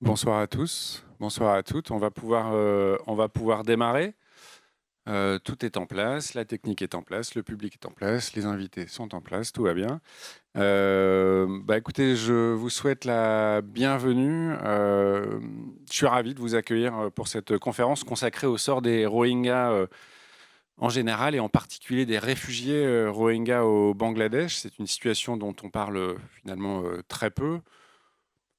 Bonsoir à tous, bonsoir à toutes. On va pouvoir démarrer. Tout est en place, la technique est en place, le public est en place, les invités sont en place, tout va bien. Écoutez, je vous souhaite la bienvenue. Je suis ravi de vous accueillir pour cette conférence consacrée au sort des Rohingyas en général et en particulier des réfugiés Rohingyas au Bangladesh. C'est une situation dont on parle finalement très peu.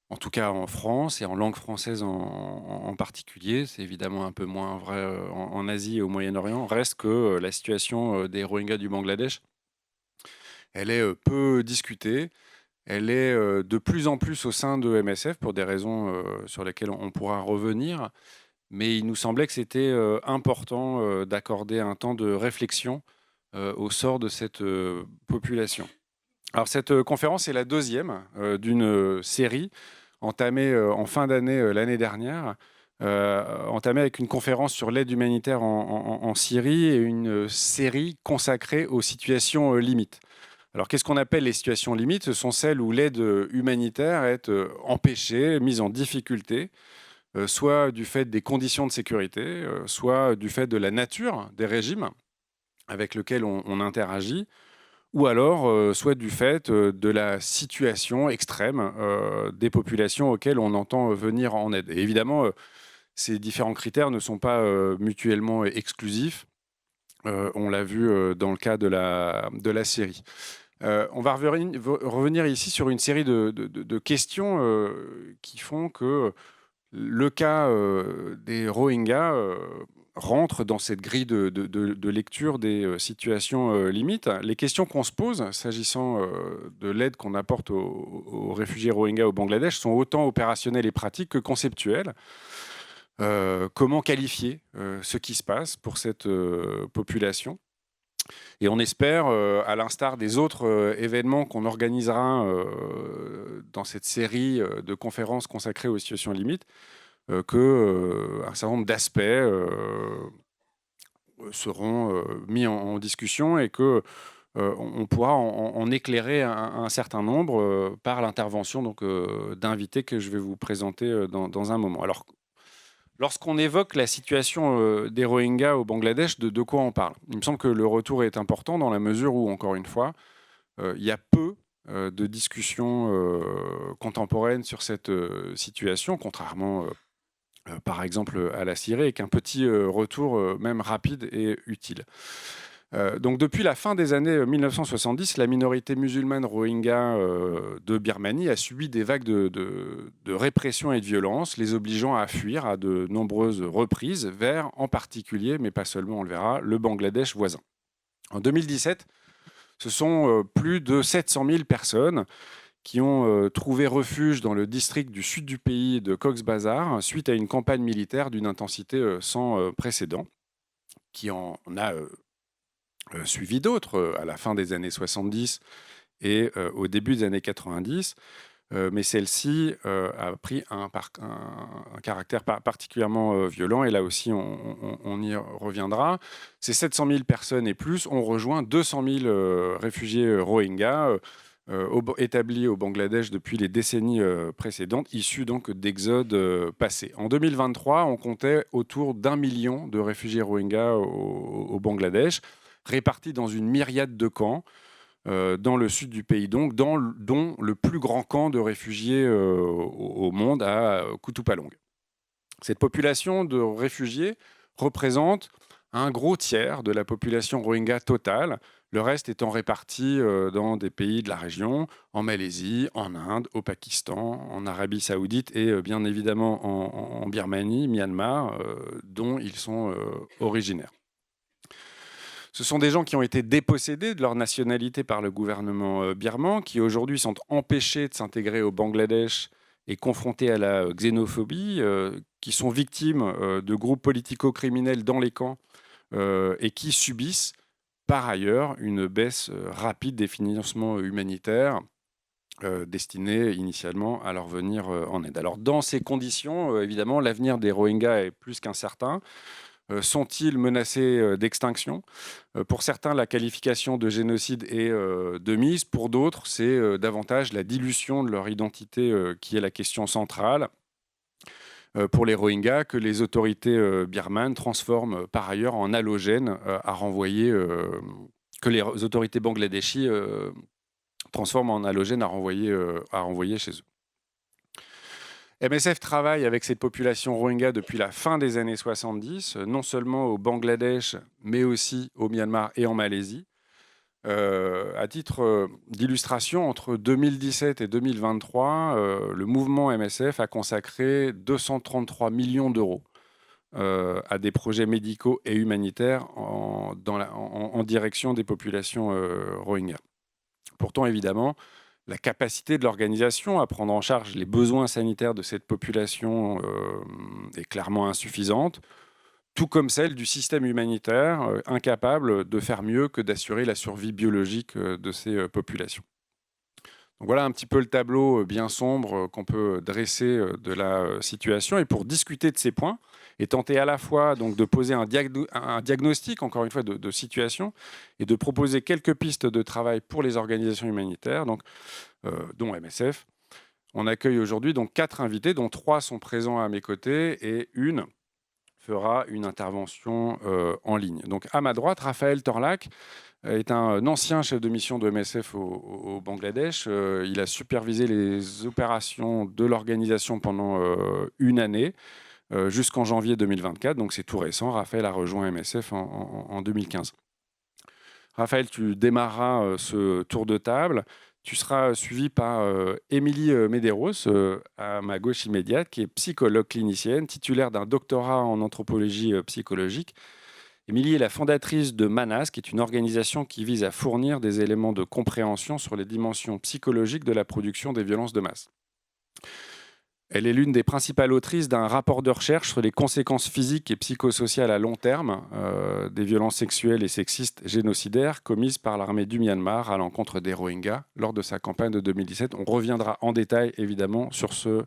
En tout cas en France et en langue française en particulier. C'est évidemment un peu moins vrai en Asie et au Moyen-Orient. Reste que la situation des Rohingyas du Bangladesh, elle est peu discutée. Elle est de plus en plus au sein de MSF pour des raisons sur lesquelles on pourra revenir. Mais il nous semblait que c'était important d'accorder un temps de réflexion au sort de cette population. Alors cette conférence est la deuxième d'une série entamée en fin d'année l'année dernière, entamée avec une conférence sur l'aide humanitaire en Syrie et une série consacrée aux situations limites. Alors qu'est-ce qu'on appelle les situations limites? Ce sont celles où l'aide humanitaire est empêchée, mise en difficulté, soit du fait des conditions de sécurité, soit du fait de la nature des régimes avec lesquels on interagit, ou alors soit du fait de la situation extrême des populations auxquelles on entend venir en aide. Et évidemment, ces différents critères ne sont pas mutuellement exclusifs. On l'a vu dans le cas de la série. On va revenir ici sur une série de questions qui font que le cas des Rohingyas rentre dans cette grille de lecture des situations limites. Les questions qu'on se pose s'agissant de l'aide qu'on apporte aux réfugiés Rohingyas au Bangladesh sont autant opérationnelles et pratiques que conceptuelles. Comment qualifier ce qui se passe pour cette population? Et on espère, à l'instar des autres événements qu'on organisera dans cette série de conférences consacrées aux situations limites, qu'un certain nombre d'aspects seront mis en discussion et que on pourra en éclairer un certain nombre par l'intervention d'invités que je vais vous présenter dans un moment. Alors, lorsqu'on évoque la situation des Rohingyas au Bangladesh, de quoi on parle? Il me semble que le retour est important dans la mesure où, encore une fois, il y a peu de discussions contemporaines sur cette situation, contrairement par exemple à la Syrie, avec un petit retour même rapide et utile. Donc depuis la fin des années 1970, la minorité musulmane rohingya de Birmanie a subi des vagues de répression et de violence, les obligeant à fuir à de nombreuses reprises vers, en particulier, mais pas seulement, on le verra, le Bangladesh voisin. En 2017, ce sont plus de 700 000 personnes qui ont trouvé refuge dans le district du sud du pays de Cox's Bazar suite à une campagne militaire d'une intensité sans précédent, qui en a suivi d'autres à la fin des années 70 et au début des années 90. Mais celle-ci a pris un caractère particulièrement violent, et là aussi on y reviendra. Ces 700 000 personnes et plus ont rejoint 200 000 réfugiés Rohingyas établis au Bangladesh depuis les décennies précédentes, issus donc d'exodes passés. En 2023, on comptait autour d'1 million de réfugiés Rohingyas au Bangladesh, répartis dans une myriade de camps, dans le sud du pays, donc, dont le plus grand camp de réfugiés au monde, à Kutupalong. Cette population de réfugiés représente un gros tiers de la population rohingya totale, le reste étant réparti dans des pays de la région, en Malaisie, en Inde, au Pakistan, en Arabie Saoudite et bien évidemment en Birmanie, Myanmar, dont ils sont originaires. Ce sont des gens qui ont été dépossédés de leur nationalité par le gouvernement birman, qui aujourd'hui sont empêchés de s'intégrer au Bangladesh et confrontés à la xénophobie, qui sont victimes de groupes politico-criminels dans les camps et qui subissent par ailleurs une baisse rapide des financements humanitaires destinés initialement à leur venir en aide. Alors dans ces conditions, évidemment, l'avenir des Rohingyas est plus qu'incertain. Sont-ils menacés d'extinction? Pour certains, la qualification de génocide est de mise. Pour d'autres, c'est davantage la dilution de leur identité qui est la question centrale. pour les Rohingyas que les autorités birmanes transforment par ailleurs en halogène à renvoyer, que les autorités bangladeshis transforment en halogène à renvoyer chez eux. MSF travaille avec cette population Rohingya depuis la fin des années 70, non seulement au Bangladesh, mais aussi au Myanmar et en Malaisie. À titre d'illustration, entre 2017 et 2023, le mouvement MSF a consacré 233 millions d'euros à des projets médicaux et humanitaires en direction des populations Rohingya. Pourtant, évidemment, la capacité de l'organisation à prendre en charge les besoins sanitaires de cette population est clairement insuffisante, tout comme celle du système humanitaire, incapable de faire mieux que d'assurer la survie biologique de ces populations. Donc voilà un petit peu le tableau bien sombre qu'on peut dresser de la situation. Et pour discuter de ces points et tenter à la fois donc, de poser un diagnostic, encore une fois, de situation et de proposer quelques pistes de travail pour les organisations humanitaires, donc, dont MSF, on accueille aujourd'hui donc 4 invités, dont 3 sont présents à mes côtés et une fera une intervention en ligne. Donc à ma droite, Raphaël Torlac est un ancien chef de mission de MSF au Bangladesh. Il a supervisé les opérations de l'organisation pendant une année, jusqu'en janvier 2024. Donc c'est tout récent. Raphaël a rejoint MSF en 2015. Raphaël, tu démarreras ce tour de table. Tu seras suivi par Émilie Medeiros, à ma gauche immédiate, qui est psychologue clinicienne, titulaire d'un doctorat en anthropologie psychologique. Émilie est la fondatrice de MANAS, qui est une organisation qui vise à fournir des éléments de compréhension sur les dimensions psychologiques de la production des violences de masse. Elle est l'une des principales autrices d'un rapport de recherche sur les conséquences physiques et psychosociales à long terme des violences sexuelles et sexistes génocidaires commises par l'armée du Myanmar à l'encontre des Rohingyas lors de sa campagne de 2017. On reviendra en détail, évidemment, sur ce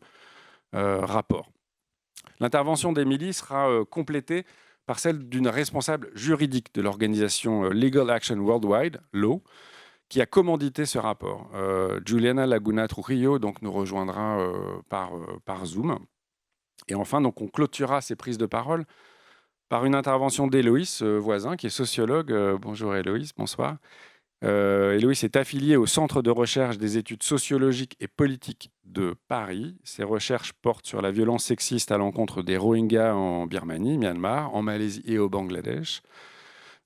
rapport. L'intervention d'Émilie sera complétée par celle d'une responsable juridique de l'organisation Legal Action Worldwide, LAW, qui a commandité ce rapport. Juliana Laguna Trujillo donc, nous rejoindra par Zoom. Et enfin, donc, on clôturera ces prises de parole par une intervention d'Héloïse Voisin, qui est sociologue. Bonjour Héloïse, bonsoir. Héloïse est affiliée au Centre de recherche des études sociologiques et politiques de Paris. Ses recherches portent sur la violence sexiste à l'encontre des Rohingyas en Birmanie, Myanmar, en Malaisie et au Bangladesh,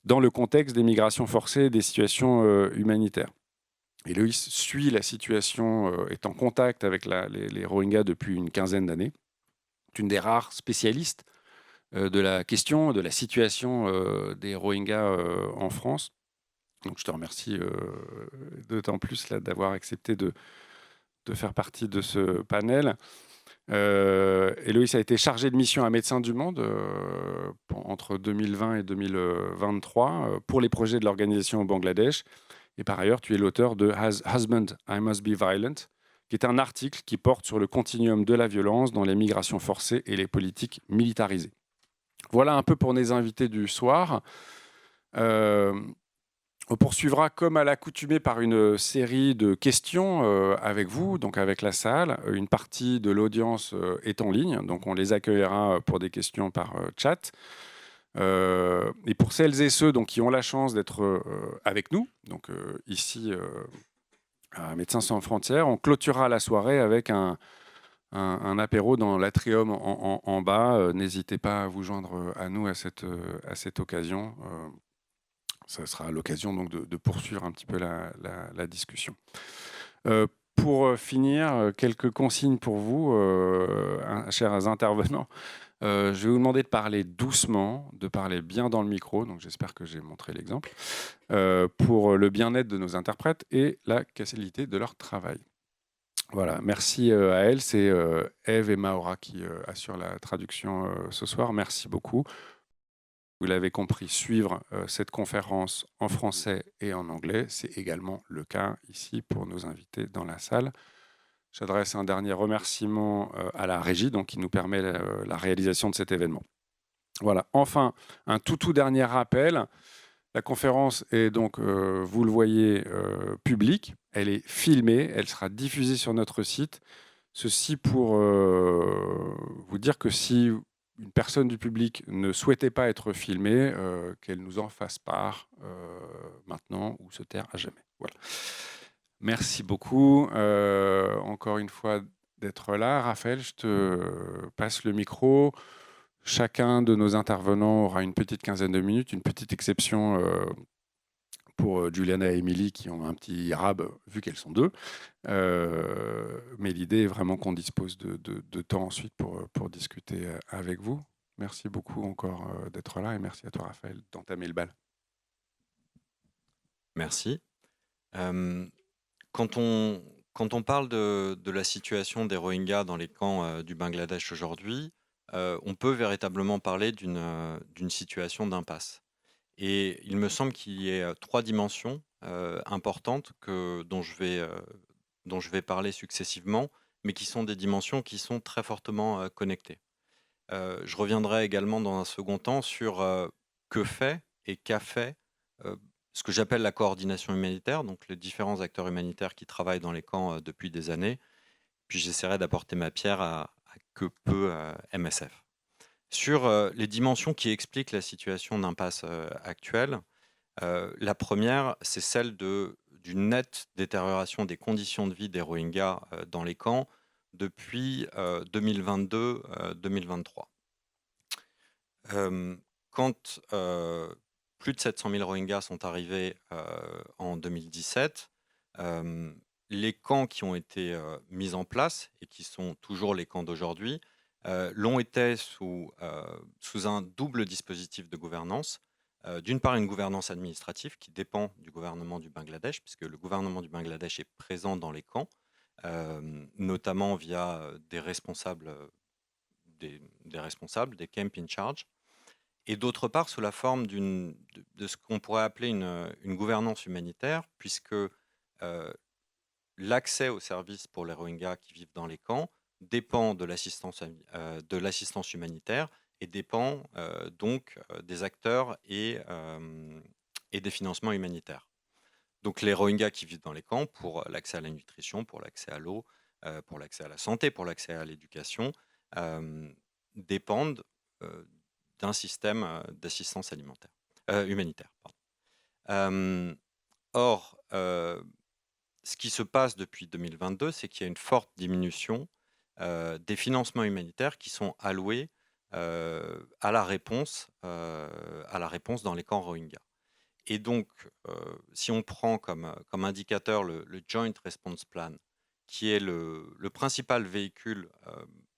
dans le contexte des migrations forcées et des situations humanitaires. Héloïse suit la situation, est en contact avec les Rohingyas depuis une quinzaine d'années. C'est une des rares spécialistes de la question, de la situation des Rohingyas en France. Donc je te remercie d'autant plus d'avoir accepté de faire partie de ce panel. Héloïse a été chargée de mission à Médecins du Monde entre 2020 et 2023 pour les projets de l'organisation au Bangladesh. Et par ailleurs, tu es l'auteur de As Husband, I Must Be Violent, qui est un article qui porte sur le continuum de la violence dans les migrations forcées et les politiques militarisées. Voilà un peu pour les invités du soir. On poursuivra comme à l'accoutumée par une série de questions avec vous, donc avec la salle. Une partie de l'audience est en ligne, donc on les accueillera pour des questions par chat. Et pour celles et ceux donc, qui ont la chance d'être avec nous, donc ici à Médecins sans frontières, on clôturera la soirée avec un apéro dans l'atrium en bas. N'hésitez pas à vous joindre à nous à cette occasion. Ça sera l'occasion donc de poursuivre un petit peu la discussion. Pour finir, quelques consignes pour vous, chers intervenants. Je vais vous demander de parler doucement, de parler bien dans le micro, donc j'espère que j'ai montré l'exemple, pour le bien-être de nos interprètes et la qualité de leur travail. Voilà, merci à elles. C'est Eve et Maura qui assurent la traduction ce soir. Merci beaucoup. Vous l'avez compris, suivre cette conférence en français et en anglais, c'est également le cas ici pour nos invités dans la salle. J'adresse un dernier remerciement à la régie donc, qui nous permet la réalisation de cet événement. Voilà. Enfin, un tout dernier rappel. La conférence est donc, vous le voyez, publique. Elle est filmée, elle sera diffusée sur notre site. Ceci pour vous dire dire que si une personne du public ne souhaitait pas être filmée, qu'elle nous en fasse part maintenant ou se taire à jamais. Voilà. Merci beaucoup encore une fois d'être là. Raphaël, je te passe le micro. Chacun de nos intervenants aura une petite quinzaine de minutes, une petite exception pour Juliana et Émilie qui ont un petit rab vu qu'elles sont deux. Mais l'idée est vraiment qu'on dispose de temps ensuite pour discuter avec vous. Merci beaucoup encore d'être là et merci à toi Raphaël d'entamer le bal. Merci. Quand on parle de la situation des Rohingyas dans les camps du Bangladesh aujourd'hui, on peut véritablement parler d'une situation d'impasse. Et il me semble qu'il y ait trois dimensions importantes dont je vais parler successivement, mais qui sont des dimensions qui sont très fortement connectées. Je reviendrai également dans un second temps sur que fait et qu'a fait euh, ce que j'appelle la coordination humanitaire, donc les différents acteurs humanitaires qui travaillent dans les camps depuis des années. Puis j'essaierai d'apporter ma pierre à que peut MSF. Sur les dimensions qui expliquent la situation d'impasse actuelle, la première, c'est celle d'une nette détérioration des conditions de vie des Rohingyas dans les camps depuis 2022-2023. Quand plus de 700 000 Rohingyas sont arrivés en 2017, les camps qui ont été mis en place et qui sont toujours les camps d'aujourd'hui l'ont été sous un double dispositif de gouvernance. D'une part, une gouvernance administrative qui dépend du gouvernement du Bangladesh, puisque le gouvernement du Bangladesh est présent dans les camps, notamment via des responsables, des camp in charge, et d'autre part sous la forme de ce qu'on pourrait appeler une gouvernance humanitaire, puisque l'accès aux services pour les Rohingyas qui vivent dans les camps dépend de l'assistance humanitaire et dépend donc des acteurs et des financements humanitaires. Donc les Rohingyas qui vivent dans les camps, pour l'accès à la nutrition, pour l'accès à l'eau, pour l'accès à la santé, pour l'accès à l'éducation, dépendent d'un système d'assistance alimentaire, humanitaire. Or, ce qui se passe depuis 2022, c'est qu'il y a une forte diminution des financements humanitaires qui sont alloués à la réponse dans les camps Rohingyas. Et donc, si on prend comme indicateur le Joint Response Plan, qui est le principal véhicule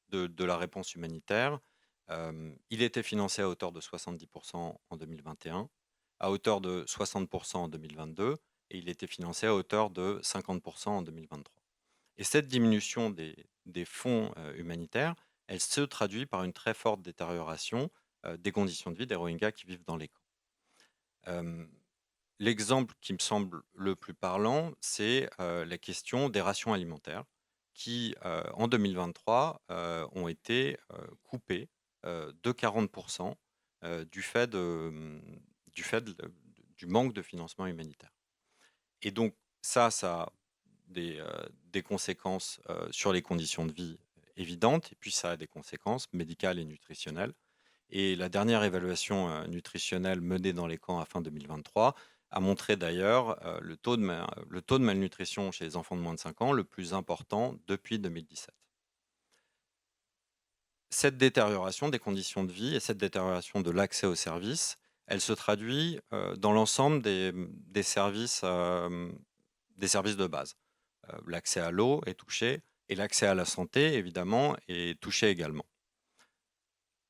de la réponse humanitaire, il était financé à hauteur de 70% en 2021, à hauteur de 60% en 2022, et il était financé à hauteur de 50% en 2023. Et cette diminution des fonds humanitaires, elle se traduit par une très forte détérioration des conditions de vie des Rohingyas qui vivent dans les camps. L'exemple qui me semble le plus parlant, c'est la question des rations alimentaires qui, en 2023, ont été coupées de 40% du fait du manque de financement humanitaire. Et donc, ça a des conséquences sur les conditions de vie évidentes, et puis ça a des conséquences médicales et nutritionnelles. Et la dernière évaluation nutritionnelle menée dans les camps à fin 2023 a montré d'ailleurs le taux de malnutrition chez les enfants de moins de 5 ans le plus important depuis 2017. Cette détérioration des conditions de vie et cette détérioration de l'accès aux services, elle se traduit dans l'ensemble des services de base. L'accès à l'eau est touché et l'accès à la santé, évidemment, est touché également.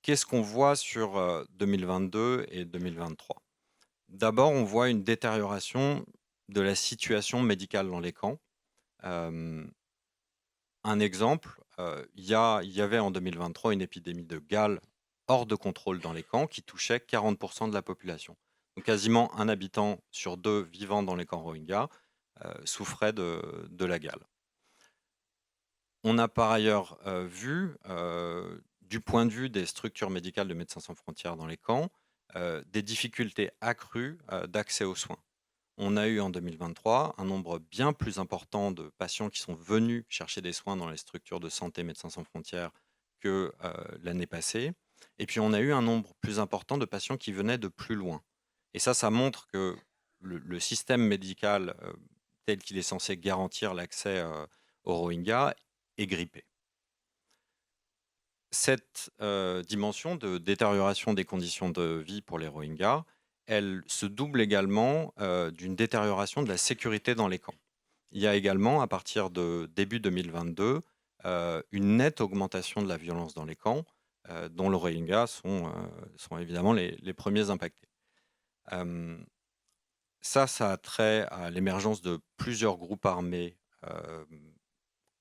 Qu'est-ce qu'on voit sur 2022 et 2023 ? D'abord, on voit une détérioration de la situation médicale dans les camps. Un exemple, il y avait en 2023 une épidémie de gale hors de contrôle dans les camps qui touchait 40% de la population. Donc quasiment un habitant sur deux vivant dans les camps Rohingyas souffrait de la gale. On a par ailleurs vu, du point de vue des structures médicales de Médecins sans frontières dans les camps, des difficultés accrues d'accès aux soins. On a eu en 2023 un nombre bien plus important de patients qui sont venus chercher des soins dans les structures de santé Médecins sans frontières que l'année passée. Et puis on a eu un nombre plus important de patients qui venaient de plus loin. Et ça montre que le système médical tel qu'il est censé garantir l'accès aux Rohingyas est grippé. Cette dimension de détérioration des conditions de vie pour les Rohingyas, elle se double également d'une détérioration de la sécurité dans les camps. Il y a également, à partir de début 2022, une nette augmentation de la violence dans les camps, dont les Rohingyas sont évidemment les premiers impactés. Ça a trait à l'émergence de plusieurs groupes armés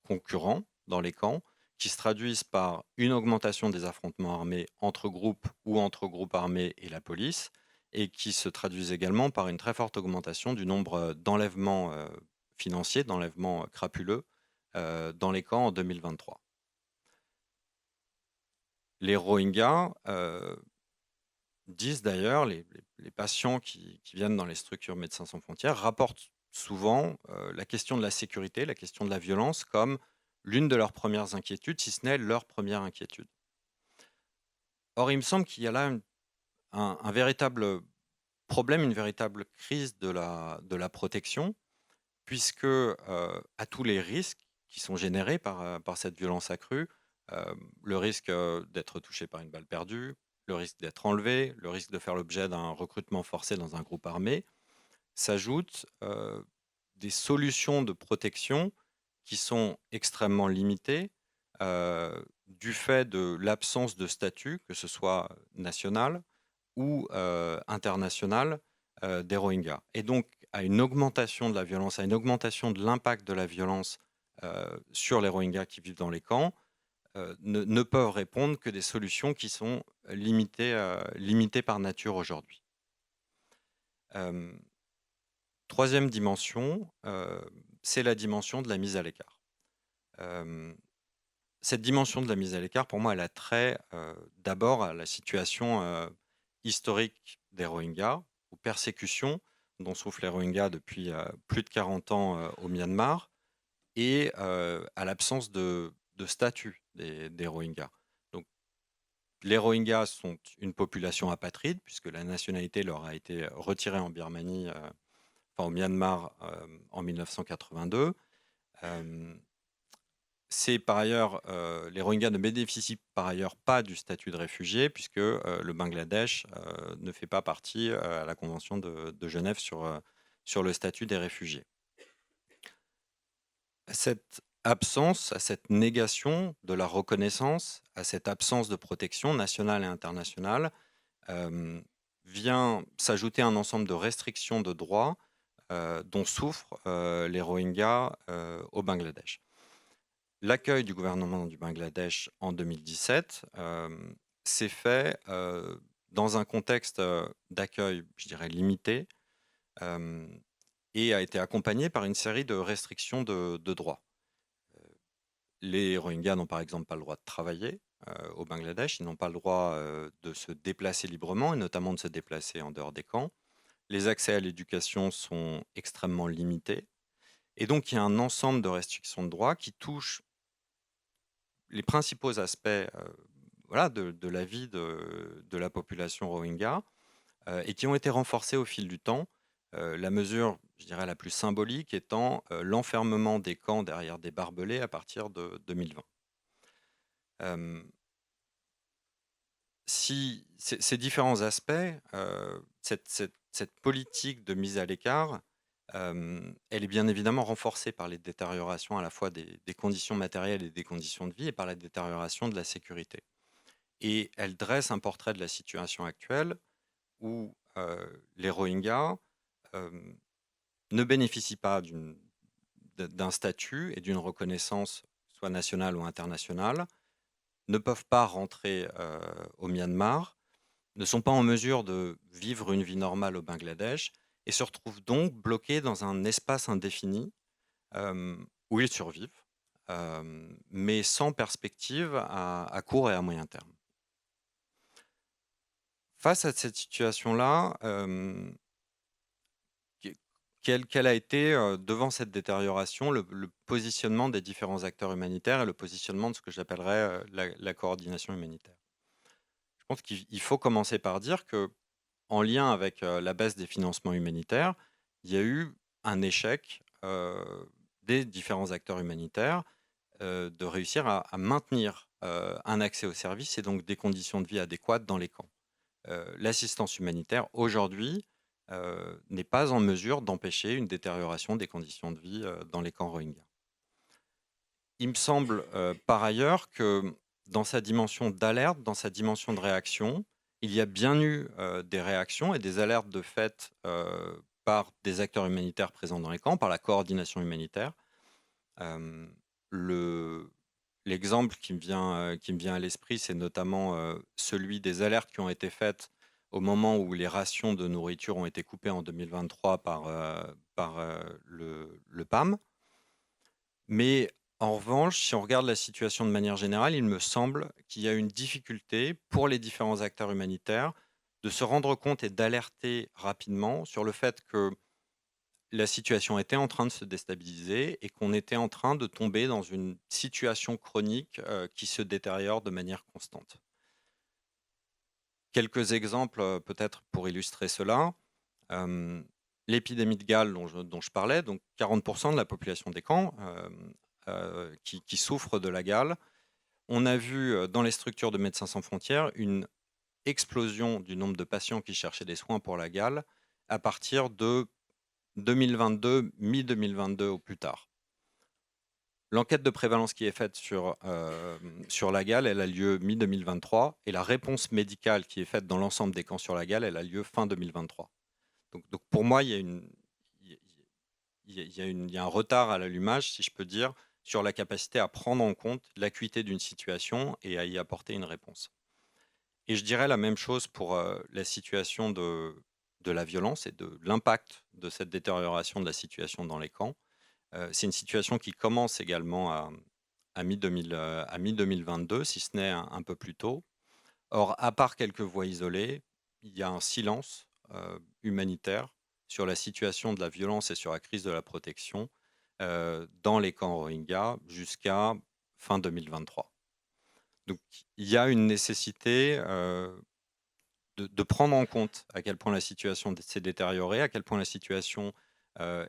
concurrents dans les camps, qui se traduisent par une augmentation des affrontements armés entre groupes ou entre groupes armés et la police, et qui se traduisent également par une très forte augmentation du nombre d'enlèvements financiers, d'enlèvements crapuleux dans les camps en 2023. Les Rohingyas disent d'ailleurs, les patients qui viennent dans les structures Médecins sans frontières rapportent souvent la question de la sécurité, la question de la violence comme l'une de leurs premières inquiétudes, si ce n'est leur première inquiétude. Or, il me semble qu'il y a là un véritable problème, une véritable crise de la protection, puisque à tous les risques qui sont générés par cette violence accrue, le risque d'être touché par une balle perdue, le risque d'être enlevé, le risque de faire l'objet d'un recrutement forcé dans un groupe armé, s'ajoutent des solutions de protection qui sont extrêmement limitées du fait de l'absence de statut, que ce soit national ou international, des Rohingyas. Et donc, à une augmentation de la violence, à une augmentation de l'impact de la violence sur les Rohingyas qui vivent dans les camps, ne peuvent répondre que des solutions qui sont limitées par nature aujourd'hui. Troisième dimension, c'est la dimension de la mise à l'écart. Cette dimension de la mise à l'écart, pour moi, elle a trait d'abord à la situation historique des Rohingyas, aux persécutions dont souffrent les Rohingyas depuis plus de 40 ans au Myanmar, et à l'absence de statut des Rohingyas. Donc, les Rohingyas sont une population apatride, puisque la nationalité leur a été retirée en Birmanie, au Myanmar, en 1982. C'est par ailleurs, les Rohingyas ne bénéficient par ailleurs pas du statut de réfugié, puisque le Bangladesh ne fait pas partie à la Convention de Genève sur le statut des réfugiés. À cette absence, à cette négation de la reconnaissance, à cette absence de protection nationale et internationale, vient s'ajouter un ensemble de restrictions de droits dont souffrent les Rohingyas au Bangladesh. L'accueil du gouvernement du Bangladesh en 2017 s'est fait dans un contexte d'accueil, je dirais, limité, et a été accompagné par une série de restrictions de droits. Les Rohingyas n'ont par exemple pas le droit de travailler au Bangladesh, ils n'ont pas le droit de se déplacer librement, et notamment de se déplacer en dehors des camps. Les accès à l'éducation sont extrêmement limités. Et donc, il y a un ensemble de restrictions de droits qui touchent les principaux aspects de la vie de la population Rohingya et qui ont été renforcés au fil du temps. La mesure, je dirais, la plus symbolique étant l'enfermement des camps derrière des barbelés à partir de 2020. Si ces différents aspects, cette politique de mise à l'écart, elle est bien évidemment renforcée par les détériorations à la fois des conditions matérielles et des conditions de vie, et par la détérioration de la sécurité. Et elle dresse un portrait de la situation actuelle où les Rohingyas ne bénéficient pas d'un statut et d'une reconnaissance, soit nationale ou internationale, ne peuvent pas rentrer au Myanmar, ne sont pas en mesure de vivre une vie normale au Bangladesh, et se retrouvent donc bloqués dans un espace indéfini où ils survivent, mais sans perspective à court et à moyen terme. Face à cette situation-là, quel a été, devant cette détérioration, le positionnement des différents acteurs humanitaires et le positionnement de ce que j'appellerais, la coordination humanitaire? Je pense qu'il faut commencer par dire que, en lien avec, la baisse des financements humanitaires, il y a eu un échec, des différents acteurs humanitaires, de réussir à maintenir, un accès aux services et donc des conditions de vie adéquates dans les camps. L'assistance humanitaire, aujourd'hui, n'est pas en mesure d'empêcher une détérioration des conditions de vie, dans les camps Rohingyas. Il me semble, par ailleurs que dans sa dimension d'alerte, dans sa dimension de réaction, il y a bien eu, des réactions et des alertes de fait, par des acteurs humanitaires présents dans les camps, par la coordination humanitaire. Hem, le L'exemple qui me vient à l'esprit, c'est notamment, celui des alertes qui ont été faites au moment où les rations de nourriture ont été coupées en 2023 par le PAM. Mais en revanche, si on regarde la situation de manière générale, il me semble qu'il y a une difficulté pour les différents acteurs humanitaires de se rendre compte et d'alerter rapidement sur le fait que la situation était en train de se déstabiliser et qu'on était en train de tomber dans une situation chronique, qui se détériore de manière constante. Quelques exemples, peut-être pour illustrer cela. L'épidémie de Galles dont je parlais, donc 40 de la population des camps, qui souffrent de la gale. On a vu, dans les structures de Médecins sans frontières une explosion du nombre de patients qui cherchaient des soins pour la gale à partir de 2022, mi-2022 au plus tard. L'enquête de prévalence qui est faite sur la gale, elle a lieu mi-2023 et la réponse médicale qui est faite dans l'ensemble des camps sur la gale, elle a lieu fin 2023. Donc pour moi, il y a il y a un retard à l'allumage, si je peux dire, sur la capacité à prendre en compte l'acuité d'une situation et à y apporter une réponse. Et je dirais la même chose pour la situation de la violence et de l'impact de cette détérioration de la situation dans les camps. C'est une situation qui commence également à mi-2022, si ce n'est un peu plus tôt. Or, à part quelques voix isolées, il y a un silence humanitaire sur la situation de la violence et sur la crise de la protection dans les camps Rohingyas jusqu'à fin 2023. Donc, il y a une nécessité de prendre en compte à quel point la situation s'est détériorée, à quel point la situation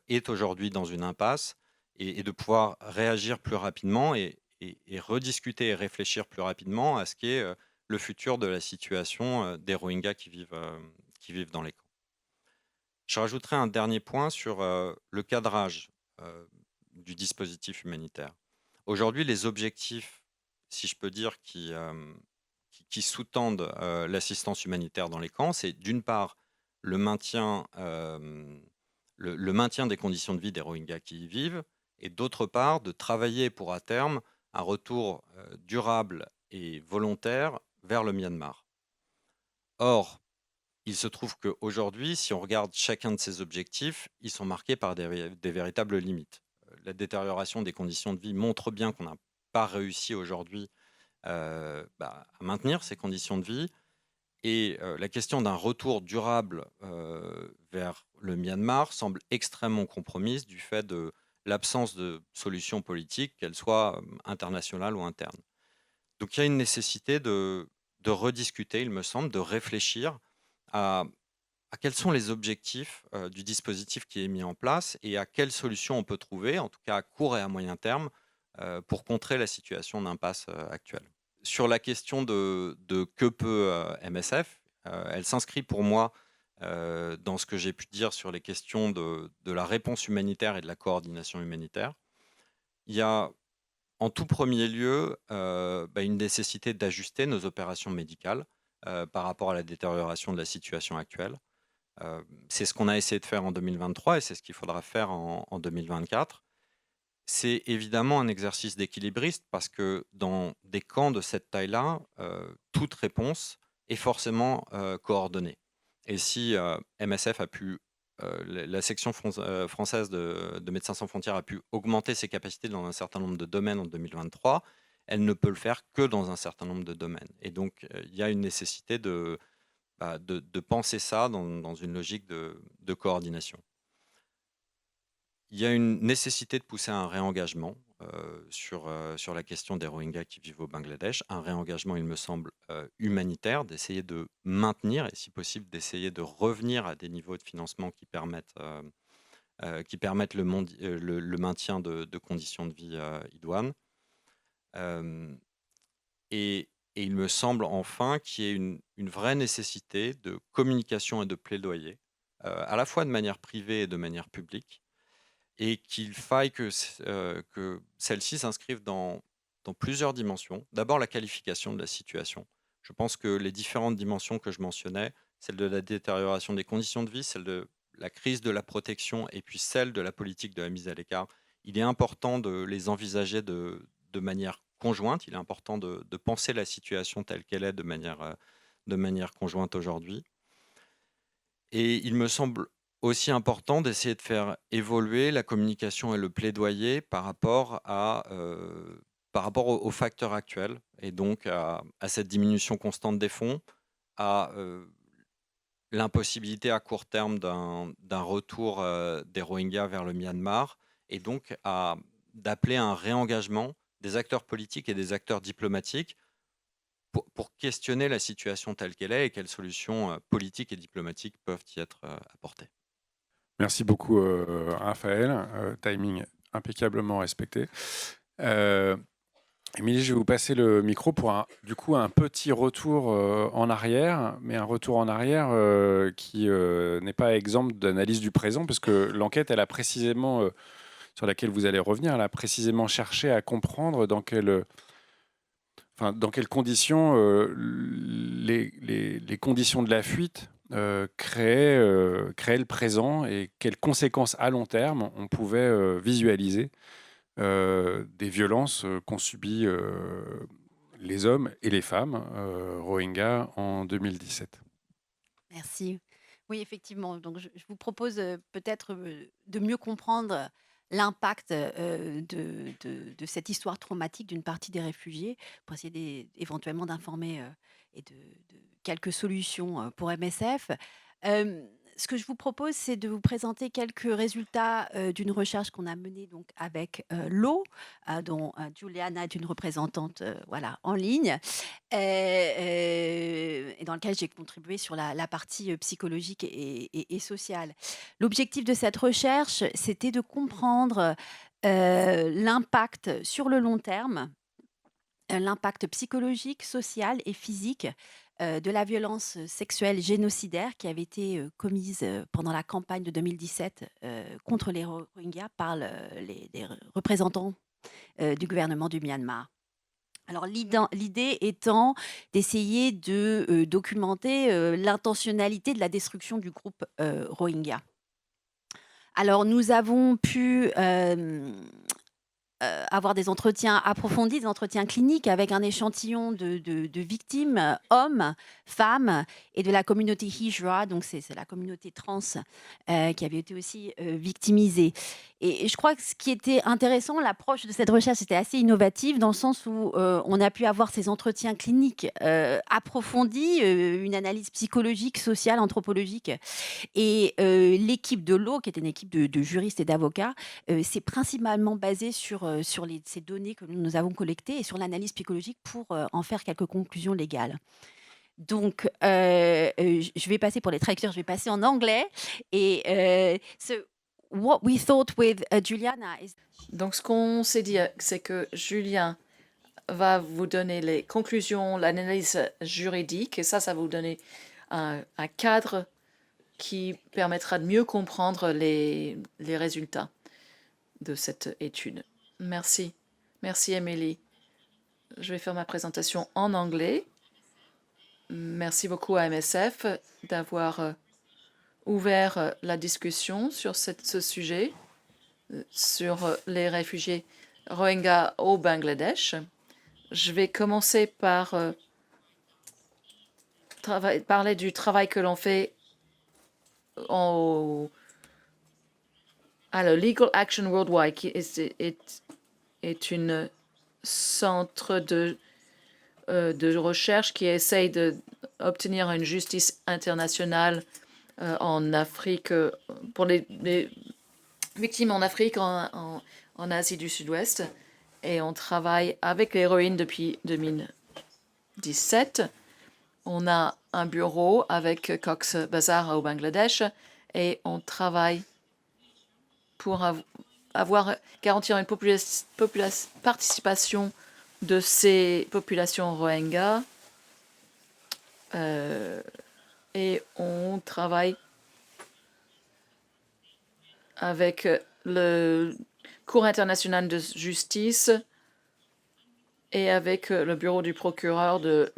est aujourd'hui dans une impasse, et de pouvoir réagir plus rapidement et rediscuter et réfléchir plus rapidement à ce qu'est le futur de la situation des Rohingyas qui vivent dans les camps. Je rajouterai un dernier point sur le cadrage du dispositif humanitaire. Aujourd'hui, les objectifs, si je peux dire, qui sous-tendent l'assistance humanitaire dans les camps, c'est d'une part le maintien, le maintien des conditions de vie des Rohingyas qui y vivent, et d'autre part de travailler pour à terme un retour durable et volontaire vers le Myanmar. Or, il se trouve qu'aujourd'hui, si on regarde chacun de ces objectifs, ils sont marqués par des véritables limites. La détérioration des conditions de vie montre bien qu'on n'a pas réussi aujourd'hui à maintenir ces conditions de vie. Et la question d'un retour durable vers le Myanmar semble extrêmement compromise du fait de l'absence de solution politique, qu'elle soit internationale ou interne. Donc il y a une nécessité de rediscuter, il me semble, de réfléchir à quels sont les objectifs du dispositif qui est mis en place et à quelles solutions on peut trouver, en tout cas à court et à moyen terme, pour contrer la situation d'impasse actuelle. Sur la question de que peut MSF, elle s'inscrit pour moi dans ce que j'ai pu dire sur les questions de la réponse humanitaire et de la coordination humanitaire. Il y a en tout premier lieu une nécessité d'ajuster nos opérations médicales par rapport à la détérioration de la situation actuelle. C'est ce qu'on a essayé de faire en 2023 et c'est ce qu'il faudra faire en 2024. C'est évidemment un exercice d'équilibriste parce que dans des camps de cette taille-là, toute réponse est forcément coordonnée. Et si MSF a pu, la section française de Médecins sans frontières a pu augmenter ses capacités dans un certain nombre de domaines en 2023, elle ne peut le faire que dans un certain nombre de domaines. Et donc, il y a une nécessité de penser ça dans une logique de coordination. il y a une nécessité de pousser à un réengagement sur la question des Rohingyas qui vivent au Bangladesh. Un réengagement, il me semble, humanitaire, d'essayer de maintenir et si possible d'essayer de revenir à des niveaux de financement qui permettent le maintien de conditions de vie idoines. Euh, et il me semble enfin qu'il y ait une vraie nécessité de communication et de plaidoyer, à la fois de manière privée et de manière publique, et qu'il faille que celle-ci s'inscrive dans plusieurs dimensions. D'abord, la qualification de la situation. Je pense que les différentes dimensions que je mentionnais, celle de la détérioration des conditions de vie, celle de la crise de la protection et puis celle de la politique de la mise à l'écart, il est important de les envisager de manière conjointe. Il est important de penser la situation telle qu'elle est de manière conjointe aujourd'hui. Et il me semble aussi important d'essayer de faire évoluer la communication et le plaidoyer par rapport aux facteurs actuels et donc à cette diminution constante des fonds, à l'impossibilité à court terme d'un retour des Rohingyas vers le Myanmar et donc d'appeler à un réengagement des acteurs politiques et des acteurs diplomatiques pour questionner la situation telle qu'elle est et quelles solutions politiques et diplomatiques peuvent y être apportées. Merci beaucoup, Raphaël. Timing impeccablement respecté. Émilie, je vais vous passer le micro pour un petit retour en arrière, mais un retour en arrière qui n'est pas exempt d'analyse du présent, parce que l'enquête, elle a précisément, sur laquelle vous allez revenir, elle a précisément cherché à comprendre dans quelles conditions les conditions de la fuite créaient le présent et quelles conséquences à long terme on pouvait visualiser des violences qu'ont subies les hommes et les femmes Rohingyas en 2017. Merci. Oui, effectivement. Donc, je vous propose peut-être de mieux comprendre l'impact de cette histoire traumatique d'une partie des réfugiés pour essayer éventuellement d'informer et de quelques solutions pour MSF. Ce que je vous propose, c'est de vous présenter quelques résultats d'une recherche qu'on a menée donc avec l'eau, dont Juliana est une représentante voilà, en ligne, et dans lequel j'ai contribué sur la partie psychologique et sociale. L'objectif de cette recherche, c'était de comprendre l'impact sur le long terme, l'impact psychologique, social et physique de la violence sexuelle génocidaire qui avait été commise pendant la campagne de 2017 contre les Rohingyas par les représentants du gouvernement du Myanmar. Alors l'idée étant d'essayer de documenter l'intentionnalité de la destruction du groupe Rohingya. Alors nous avons pu avoir des entretiens approfondis, des entretiens cliniques avec un échantillon de victimes, hommes, femmes, et de la communauté Hijra, donc c'est la communauté trans qui avait été aussi victimisée. Et je crois que ce qui était intéressant, l'approche de cette recherche était assez innovative dans le sens où on a pu avoir ces entretiens cliniques approfondis, une analyse psychologique, sociale, anthropologique. Et l'équipe de l'eau, qui était une équipe de juristes et d'avocats, s'est principalement basée sur ces données que nous avons collectées et sur l'analyse psychologique pour en faire quelques conclusions légales. Donc, je vais passer pour les traducteurs, je vais passer en anglais. Et what we thought with Juliana is... Donc, ce qu'on s'est dit, c'est que Julien va vous donner les conclusions, l'analyse juridique, et ça va vous donner un cadre qui permettra de mieux comprendre les résultats de cette étude. Merci. Merci, Émilie. Je vais faire ma présentation en anglais. Merci beaucoup à MSF d'avoir ouvert la discussion sur ce sujet, sur les réfugiés Rohingyas au Bangladesh. Je vais commencer par parler du travail que l'on fait à la Legal Action Worldwide, qui est une centre de recherche qui essaye d'obtenir une justice internationale en Afrique pour les victimes en Afrique, en Asie du Sud-Ouest. Et on travaille avec l'héroïne depuis 2017. On a un bureau avec Cox's Bazar au Bangladesh et on travaille pour garantir une participation de ces populations Rohingyas. Et on travaille avec le Cour internationale de justice et avec le bureau du procureur de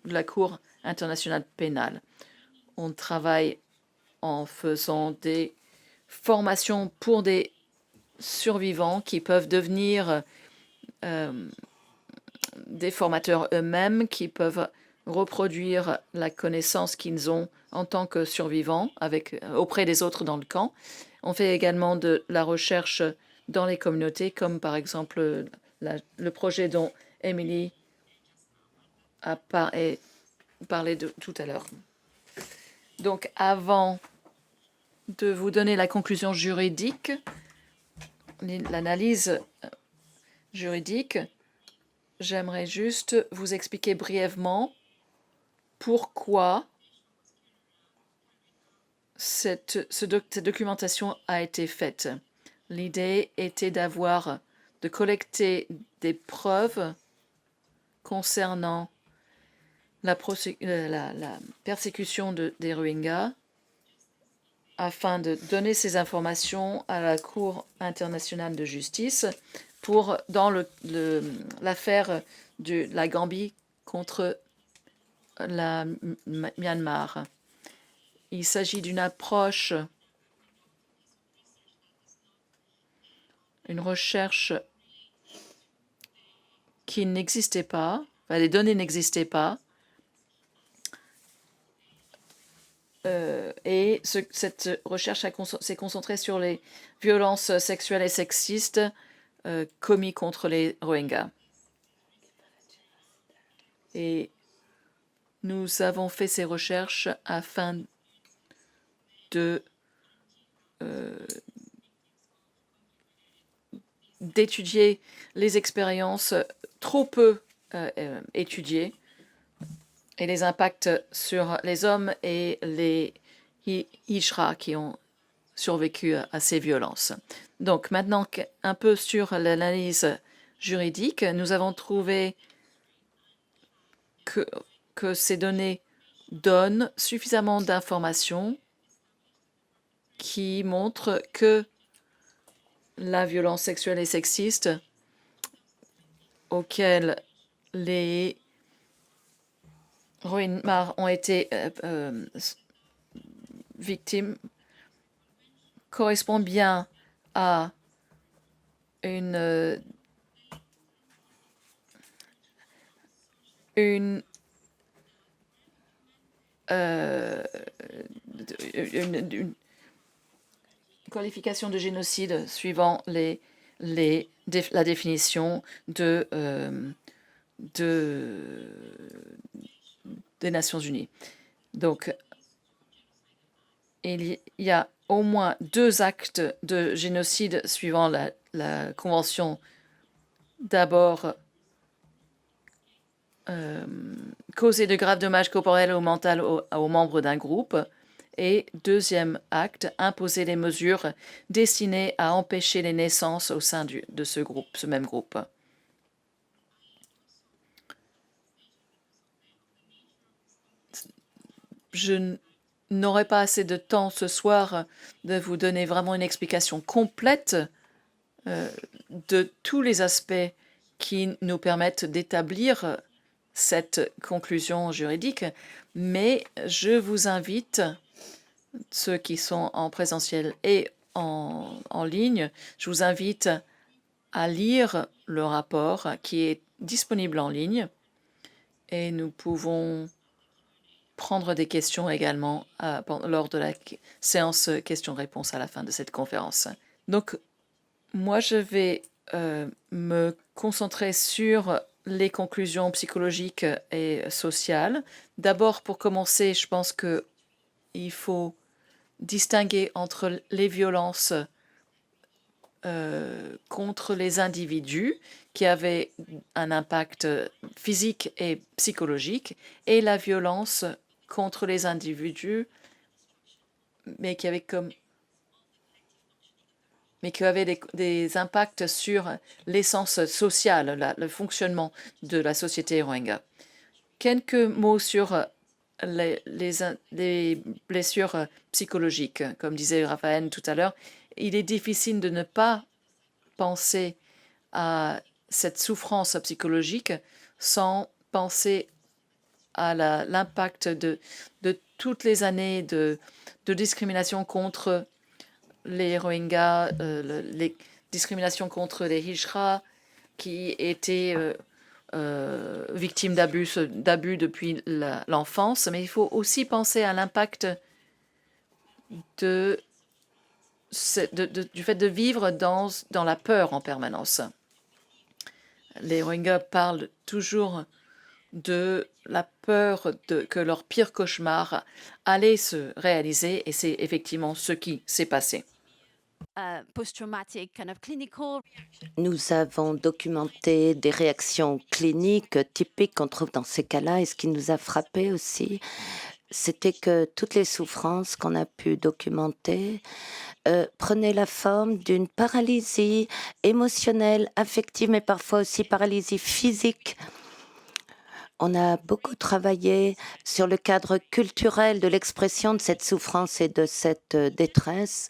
la Cour internationale pénale. On travaille en faisant des formations pour des survivants qui peuvent devenir des formateurs eux-mêmes, qui peuvent reproduire la connaissance qu'ils ont en tant que survivants auprès des autres dans le camp. On fait également de la recherche dans les communautés, comme par exemple le projet dont Émilie a parlé tout à l'heure. Donc, avant de vous donner la conclusion juridique, l'analyse juridique, j'aimerais juste vous expliquer brièvement pourquoi cette documentation a été faite. L'idée était de collecter des preuves concernant la persécution des Rohingyas afin de donner ces informations à la Cour internationale de justice dans l'affaire de la Gambie contre la Myanmar. Il s'agit d'une approche, une recherche qui n'existait pas, les données n'existaient pas, et cette recherche s'est concentrée sur les violences sexuelles et sexistes commises contre les Rohingyas. Et nous avons fait ces recherches afin d'étudier les expériences trop peu étudiées et les impacts sur les hommes et les Hijra qui ont survécu à ces violences. Donc maintenant, un peu sur l'analyse juridique, nous avons trouvé que ces données donnent suffisamment d'informations qui montrent que la violence sexuelle et sexiste auquel les Rohingyas ont été victimes correspond bien à une qualification de génocide suivant la définition des Nations Unies. Donc, il y a au moins 2 actes de génocide suivant la Convention. D'abord, causer de graves dommages corporels ou mentaux aux membres d'un groupe. Et deuxième acte, imposer des mesures destinées à empêcher les naissances au sein de ce même groupe. Je n'aurai pas assez de temps ce soir de vous donner vraiment une explication complète de tous les aspects qui nous permettent d'établir cette conclusion juridique, mais je vous invite, ceux qui sont en présentiel et en ligne, je vous invite à lire le rapport qui est disponible en ligne et nous pouvons prendre des questions également lors de la séance questions-réponses à la fin de cette conférence. Donc, moi, je vais me concentrer sur les conclusions psychologiques et sociales. D'abord, pour commencer, je pense qu'il faut distinguer entre les violences contre les individus qui avaient un impact physique et psychologique, et la violence contre les individus, mais qui avait des impacts sur l'essence sociale, le fonctionnement de la société Rohingya. Quelques mots sur les blessures psychologiques. Comme disait Raphaël tout à l'heure, il est difficile de ne pas penser à cette souffrance psychologique sans penser à l'impact de toutes les années de discrimination contre les Rohingyas, les discriminations contre les Hijra qui étaient victimes d'abus depuis l'enfance. Mais il faut aussi penser à l'impact du fait de vivre dans la peur en permanence. Les Rohingyas parlent toujours de la peur que leur pire cauchemar allait se réaliser, et c'est effectivement ce qui s'est passé. Post-traumatic kind of clinical. Nous avons documenté des réactions cliniques typiques qu'on trouve dans ces cas-là. Et ce qui nous a frappé aussi, c'était que toutes les souffrances qu'on a pu documenter prenaient la forme d'une paralysie émotionnelle, affective, mais parfois aussi paralysie physique. On a beaucoup travaillé sur le cadre culturel de l'expression de cette souffrance et de cette détresse.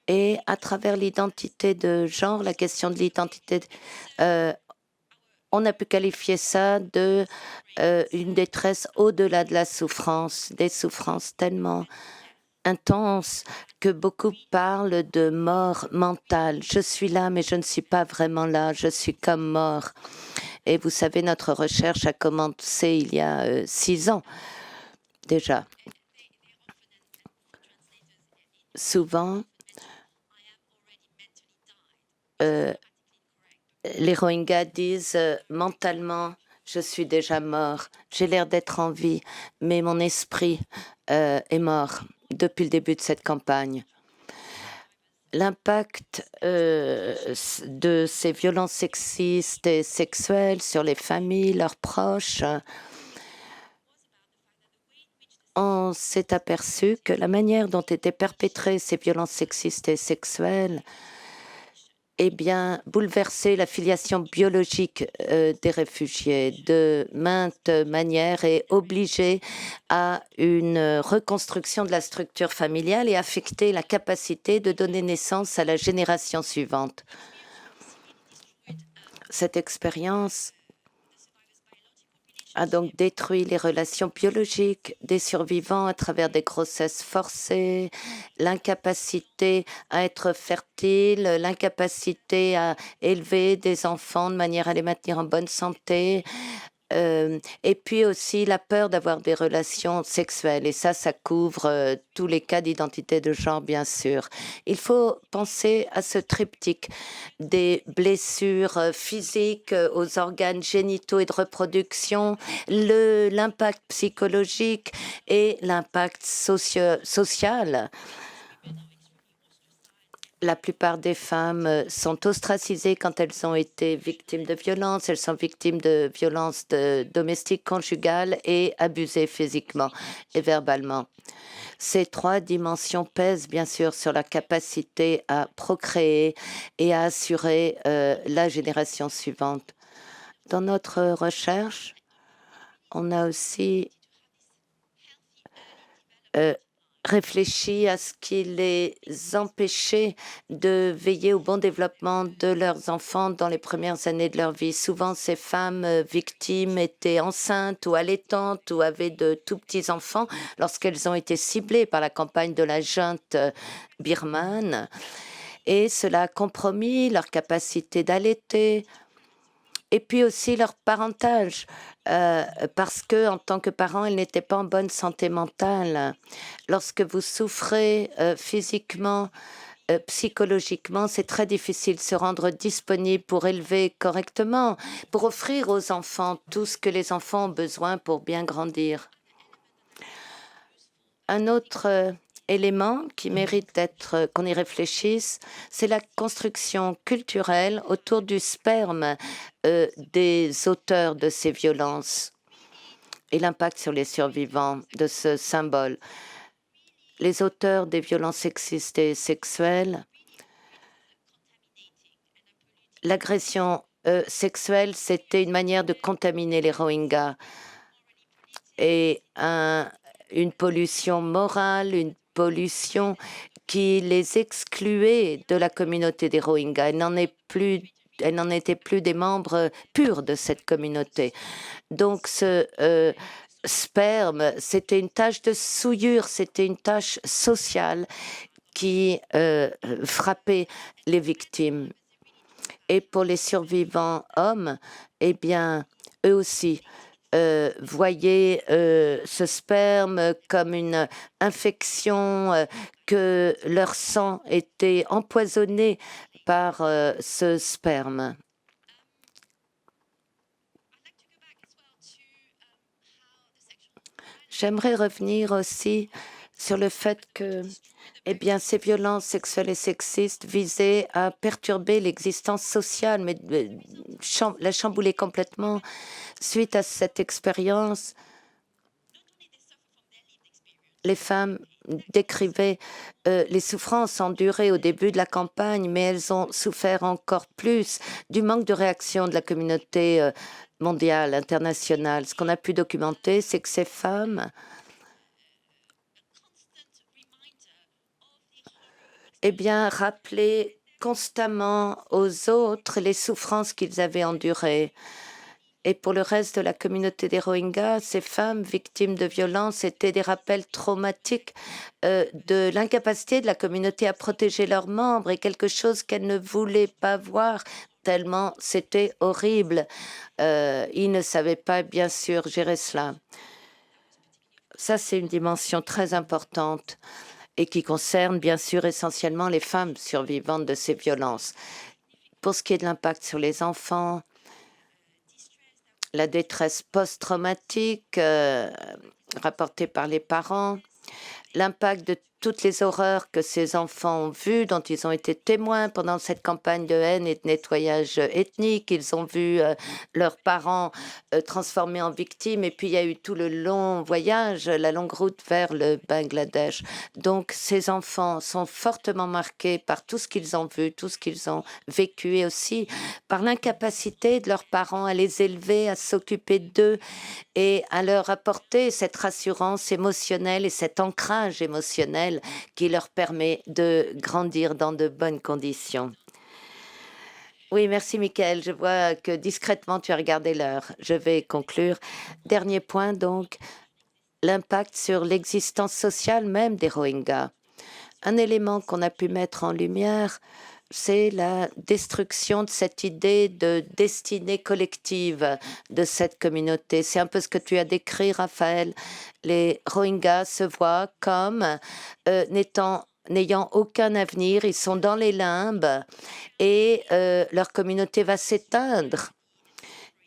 Et à travers l'identité de genre, la question de l'identité, on a pu qualifier ça de une détresse au-delà de la souffrance, des souffrances tellement intenses que beaucoup parlent de mort mentale. Je suis là, mais je ne suis pas vraiment là, je suis comme mort. Et vous savez, notre recherche a commencé il y a 6 ans déjà. Souvent, les Rohingyas disent mentalement, je suis déjà mort, j'ai l'air d'être en vie, mais mon esprit est mort depuis le début de cette campagne. L'impact de ces violences sexistes et sexuelles sur les familles, leurs proches, on s'est aperçu que la manière dont étaient perpétrées ces violences sexistes et sexuelles bouleversait la filiation biologique des réfugiés de maintes manières et obligeait à une reconstruction de la structure familiale et affectait la capacité de donner naissance à la génération suivante. Cette expérience a donc détruit les relations biologiques des survivants à travers des grossesses forcées, l'incapacité à être fertile, l'incapacité à élever des enfants de manière à les maintenir en bonne santé, et puis aussi la peur d'avoir des relations sexuelles. Et ça couvre tous les cas d'identité de genre, bien sûr. Il faut penser à ce triptyque des blessures physiques aux organes génitaux et de reproduction, l'impact psychologique et l'impact social. La plupart des femmes sont ostracisées quand elles ont été victimes de violences. Elles sont victimes de violences domestiques, conjugales et abusées physiquement et verbalement. Ces 3 dimensions pèsent bien sûr sur la capacité à procréer et à assurer la génération suivante. Dans notre recherche, on a aussi réfléchi à ce qui les empêchait de veiller au bon développement de leurs enfants dans les premières années de leur vie. Souvent, ces femmes victimes étaient enceintes ou allaitantes ou avaient de tout petits enfants lorsqu'elles ont été ciblées par la campagne de la junte birmane. Et cela a compromis leur capacité d'allaiter, et puis aussi leur parentage, parce que en tant que parents, elles n'étaient pas en bonne santé mentale. Lorsque vous souffrez physiquement, psychologiquement, c'est très difficile de se rendre disponible pour élever correctement, pour offrir aux enfants tout ce que les enfants ont besoin pour bien grandir. Un autre élément qui mérite d'être qu'on y réfléchisse, c'est la construction culturelle autour du sperme des auteurs de ces violences et l'impact sur les survivants de ce symbole. Les auteurs des violences sexistes et sexuelles, l'agression sexuelle, c'était une manière de contaminer les Rohingyas et une pollution morale, une pollution qui les excluait de la communauté des Rohingyas. Elle n'en était plus des membres purs de cette communauté. Donc ce sperme, c'était une tâche de souillure, c'était une tâche sociale qui frappait les victimes. Et pour les survivants hommes, eh bien, eux aussi voyaient ce sperme comme une infection, que leur sang était empoisonné par ce sperme. J'aimerais revenir aussi sur le fait que ces violences sexuelles et sexistes visaient à perturber l'existence sociale, mais la chambouler complètement. Suite à cette expérience, les femmes décrivaient les souffrances endurées au début de la campagne, mais elles ont souffert encore plus du manque de réaction de la communauté mondiale, internationale. Ce qu'on a pu documenter, c'est que ces femmes rappelaient constamment aux autres les souffrances qu'ils avaient endurées. Et pour le reste de la communauté des Rohingyas, ces femmes victimes de violences étaient des rappels traumatiques de l'incapacité de la communauté à protéger leurs membres et quelque chose qu'elles ne voulaient pas voir tellement c'était horrible. Ils ne savaient pas, bien sûr, gérer cela. Ça, c'est une dimension très importante et qui concerne, bien sûr, essentiellement les femmes survivantes de ces violences. Pour ce qui est de l'impact sur les enfants, la détresse post-traumatique rapportée par les parents, l'impact de toutes les horreurs que ces enfants ont vues, dont ils ont été témoins pendant cette campagne de haine et de nettoyage ethnique. Ils ont vu leurs parents transformés en victimes. Et puis, il y a eu tout le long voyage, la longue route vers le Bangladesh. Donc, ces enfants sont fortement marqués par tout ce qu'ils ont vu, tout ce qu'ils ont vécu et aussi par l'incapacité de leurs parents à les élever, à s'occuper d'eux et à leur apporter cette rassurance émotionnelle et cet ancrage émotionnel qui leur permet de grandir dans de bonnes conditions. Oui, merci Mickaël. Je vois que discrètement tu as regardé l'heure. Je vais conclure. Dernier point donc, l'impact sur l'existence sociale même des Rohingyas. Un élément qu'on a pu mettre en lumière, c'est la destruction de cette idée de destinée collective de cette communauté. C'est un peu ce que tu as décrit, Raphaël. Les Rohingyas se voient comme n'ayant aucun avenir, ils sont dans les limbes et leur communauté va s'éteindre.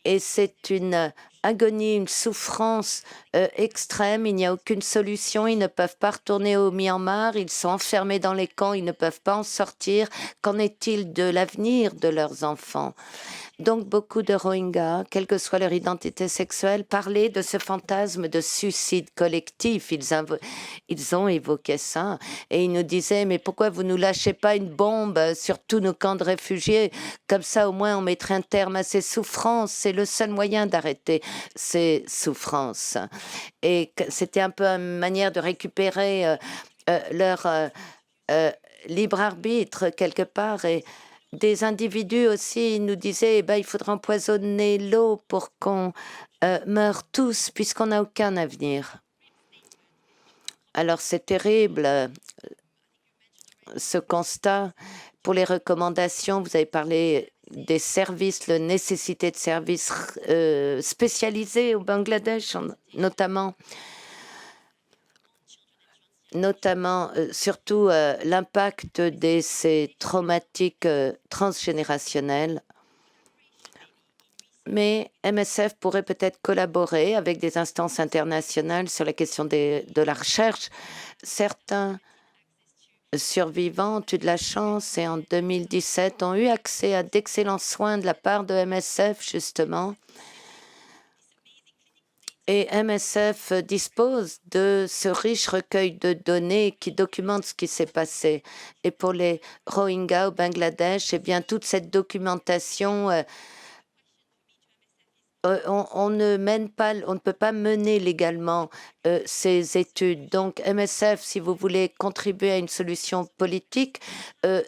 Et c'est une agonie, une souffrance extrême. Il n'y a aucune solution. Ils ne peuvent pas retourner au Myanmar. Ils sont enfermés dans les camps. Ils ne peuvent pas en sortir. Qu'en est-il de l'avenir de leurs enfants? Donc, beaucoup de Rohingyas, quelle que soit leur identité sexuelle, parlaient de ce fantasme de suicide collectif. Ils ont évoqué ça et ils nous disaient, mais pourquoi vous nous lâchez pas une bombe sur tous nos camps de réfugiés? Comme ça, au moins, on mettrait un terme à ces souffrances. C'est le seul moyen d'arrêter ces souffrances. Et c'était un peu une manière de récupérer leur libre arbitre quelque part. Et des individus aussi nous disaient il faudra empoisonner l'eau pour qu'on meure tous puisqu'on n'a aucun avenir. Alors c'est terrible ce constat. Pour les recommandations, vous avez parlé des services, la nécessité de services spécialisés au Bangladesh, notamment surtout l'impact de ces traumatiques transgénérationnels. Mais MSF pourrait peut-être collaborer avec des instances internationales sur la question de la recherche. Certains survivants ont eu de la chance et en 2017 ont eu accès à d'excellents soins de la part de MSF, justement. Et MSF dispose de ce riche recueil de données qui documente ce qui s'est passé. Et pour les Rohingyas au Bangladesh, eh bien, toute cette documentation on ne peut pas mener légalement ces études. Donc, MSF, si vous voulez contribuer à une solution politique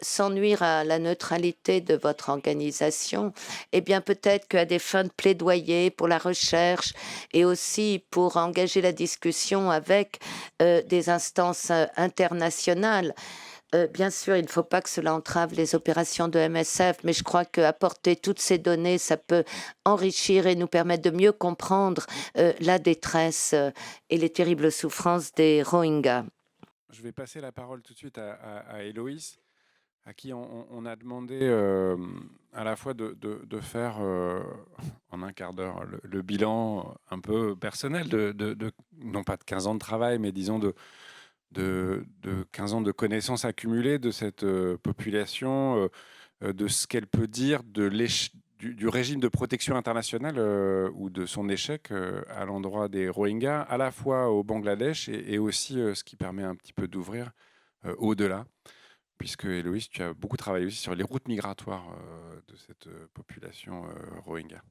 sans nuire à la neutralité de votre organisation, eh bien, peut-être qu'à des fins de plaidoyer pour la recherche et aussi pour engager la discussion avec des instances internationales. Bien sûr, il ne faut pas que cela entrave les opérations de MSF, mais je crois qu'apporter toutes ces données, ça peut enrichir et nous permettre de mieux comprendre la détresse et les terribles souffrances des Rohingyas. Je vais passer la parole tout de suite à Héloïse, à qui on a demandé à la fois de faire en un quart d'heure le bilan un peu personnel, non pas de 15 ans de travail, mais disons de 15 ans de connaissances accumulées de cette population, de ce qu'elle peut dire du régime de protection internationale ou de son échec à l'endroit des Rohingyas, à la fois au Bangladesh et aussi ce qui permet un petit peu d'ouvrir au-delà, puisque Héloïse, tu as beaucoup travaillé aussi sur les routes migratoires de cette population Rohingya.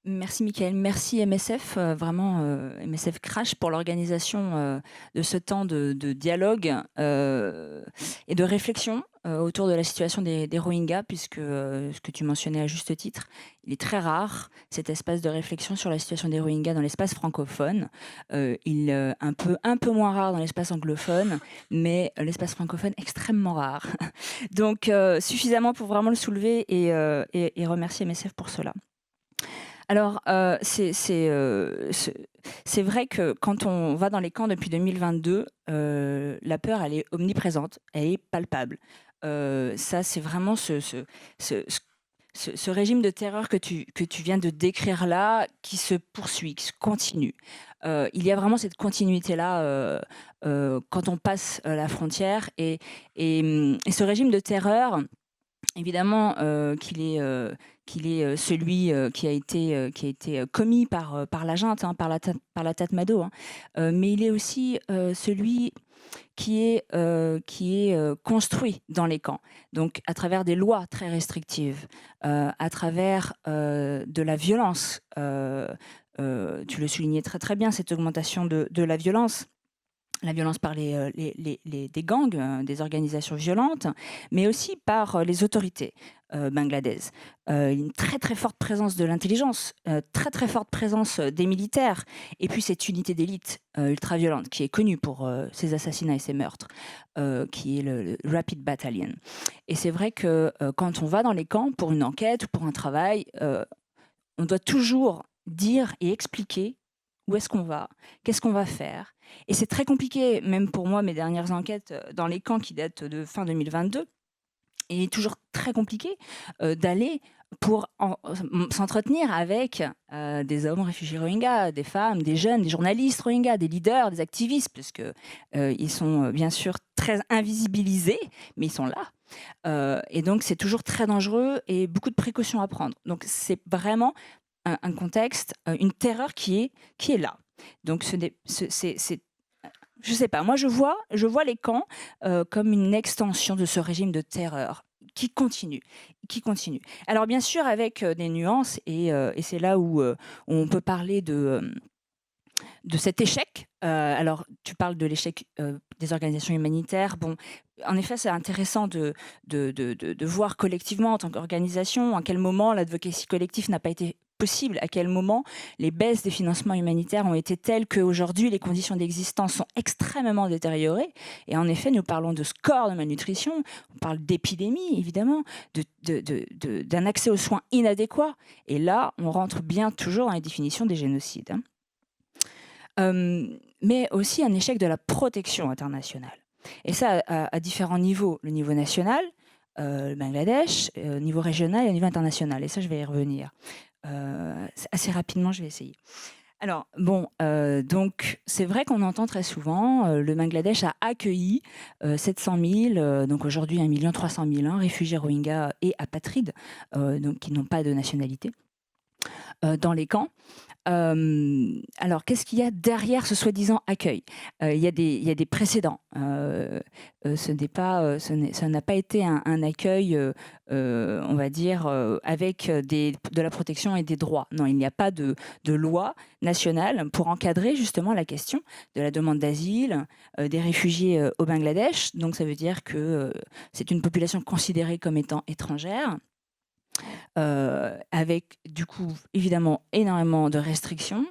Merci Mickaël, merci MSF, vraiment MSF Crash pour l'organisation de ce temps de dialogue et de réflexion autour de la situation des Rohingyas, puisque ce que tu mentionnais à juste titre, il est très rare cet espace de réflexion sur la situation des Rohingyas dans l'espace francophone. Il est un peu moins rare dans l'espace anglophone, mais l'espace francophone extrêmement rare. Donc suffisamment pour vraiment le soulever et remercier MSF pour cela. Alors, c'est vrai que quand on va dans les camps depuis 2022, la peur, elle est omniprésente, elle est palpable. Ça, c'est vraiment ce régime de terreur que tu viens de décrire là, qui se poursuit, qui se continue. Il y a vraiment cette continuité-là quand on passe la frontière. Et ce régime de terreur, évidemment qu'il est celui qui a été commis par la junte, par la Tatmadaw, mais il est aussi celui qui est construit dans les camps, donc à travers des lois très restrictives, à travers de la violence. Tu le soulignais très très bien, cette augmentation de la violence par des gangs, des organisations violentes, mais aussi par les autorités bangladaises. Une très très forte présence de l'intelligence, très très forte présence des militaires, et puis cette unité d'élite ultra-violente qui est connue pour ses assassinats et ses meurtres, qui est le Rapid Battalion. Et c'est vrai que quand on va dans les camps pour une enquête ou pour un travail, on doit toujours dire et expliquer où est-ce qu'on va, qu'est-ce qu'on va faire. Et c'est très compliqué, même pour moi, mes dernières enquêtes dans les camps qui datent de fin 2022, il est toujours très compliqué d'aller pour s'entretenir avec des hommes réfugiés Rohingyas, des femmes, des jeunes, des journalistes Rohingyas, des leaders, des activistes, parce qu'ils sont bien sûr très invisibilisés, mais ils sont là. Et donc c'est toujours très dangereux et beaucoup de précautions à prendre. Donc c'est vraiment un contexte, une terreur qui est là. Donc je sais pas, moi je vois les camps comme une extension de ce régime de terreur qui continue. Alors bien sûr avec des nuances, et c'est là où on peut parler de cet échec. Alors tu parles de l'échec des organisations humanitaires. Bon, en effet, c'est intéressant de voir collectivement en tant qu'organisation à quel moment l'advocacy collectif n'a pas été possible, à quel moment les baisses des financements humanitaires ont été telles qu'aujourd'hui les conditions d'existence sont extrêmement détériorées. Et en effet, nous parlons de scores de malnutrition, on parle d'épidémie évidemment, d'un accès aux soins inadéquat. Et là, on rentre bien toujours dans les définitions des génocides. Mais aussi un échec de la protection internationale. Et ça à différents niveaux. Le niveau national, le Bangladesh, au niveau régional et au niveau international. Et ça, je vais y revenir. assez rapidement, je vais essayer. Alors, bon, donc c'est vrai qu'on entend très souvent, le Bangladesh a accueilli 700 000, donc aujourd'hui 1 300 000 réfugiés Rohingyas et apatrides, donc qui n'ont pas de nationalité, dans les camps. Alors, qu'est-ce qu'il y a derrière ce soi-disant accueil? Il y a des précédents. Ça n'a pas été un accueil, on va dire, avec de la protection et des droits. Non, il n'y a pas de loi nationale pour encadrer justement la question de la demande d'asile des réfugiés au Bangladesh. Donc, ça veut dire que c'est une population considérée comme étant étrangère. Avec du coup évidemment énormément de restrictions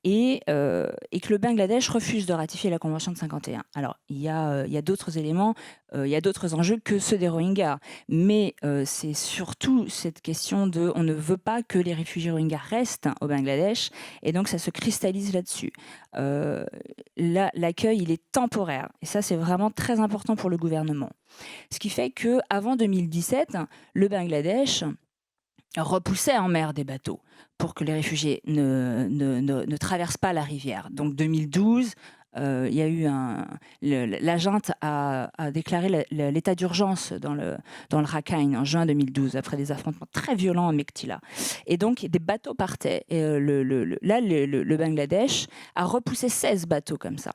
et que le Bangladesh refuse de ratifier la Convention de 51. Alors il y a d'autres éléments, il y a d'autres enjeux que ceux des Rohingyas, mais c'est surtout cette question de on ne veut pas que les réfugiés Rohingyas restent au Bangladesh, et donc ça se cristallise là-dessus. L'accueil il est temporaire, et ça c'est vraiment très important pour le gouvernement. Ce qui fait qu'avant 2017, le Bangladesh repoussait en mer des bateaux pour que les réfugiés ne traversent pas la rivière. Donc 2012, il y a eu la junte a déclaré l'état d'urgence dans le Rakhine en juin 2012, après des affrontements très violents à Mektila. Et donc des bateaux partaient. Et le Bangladesh a repoussé 16 bateaux comme ça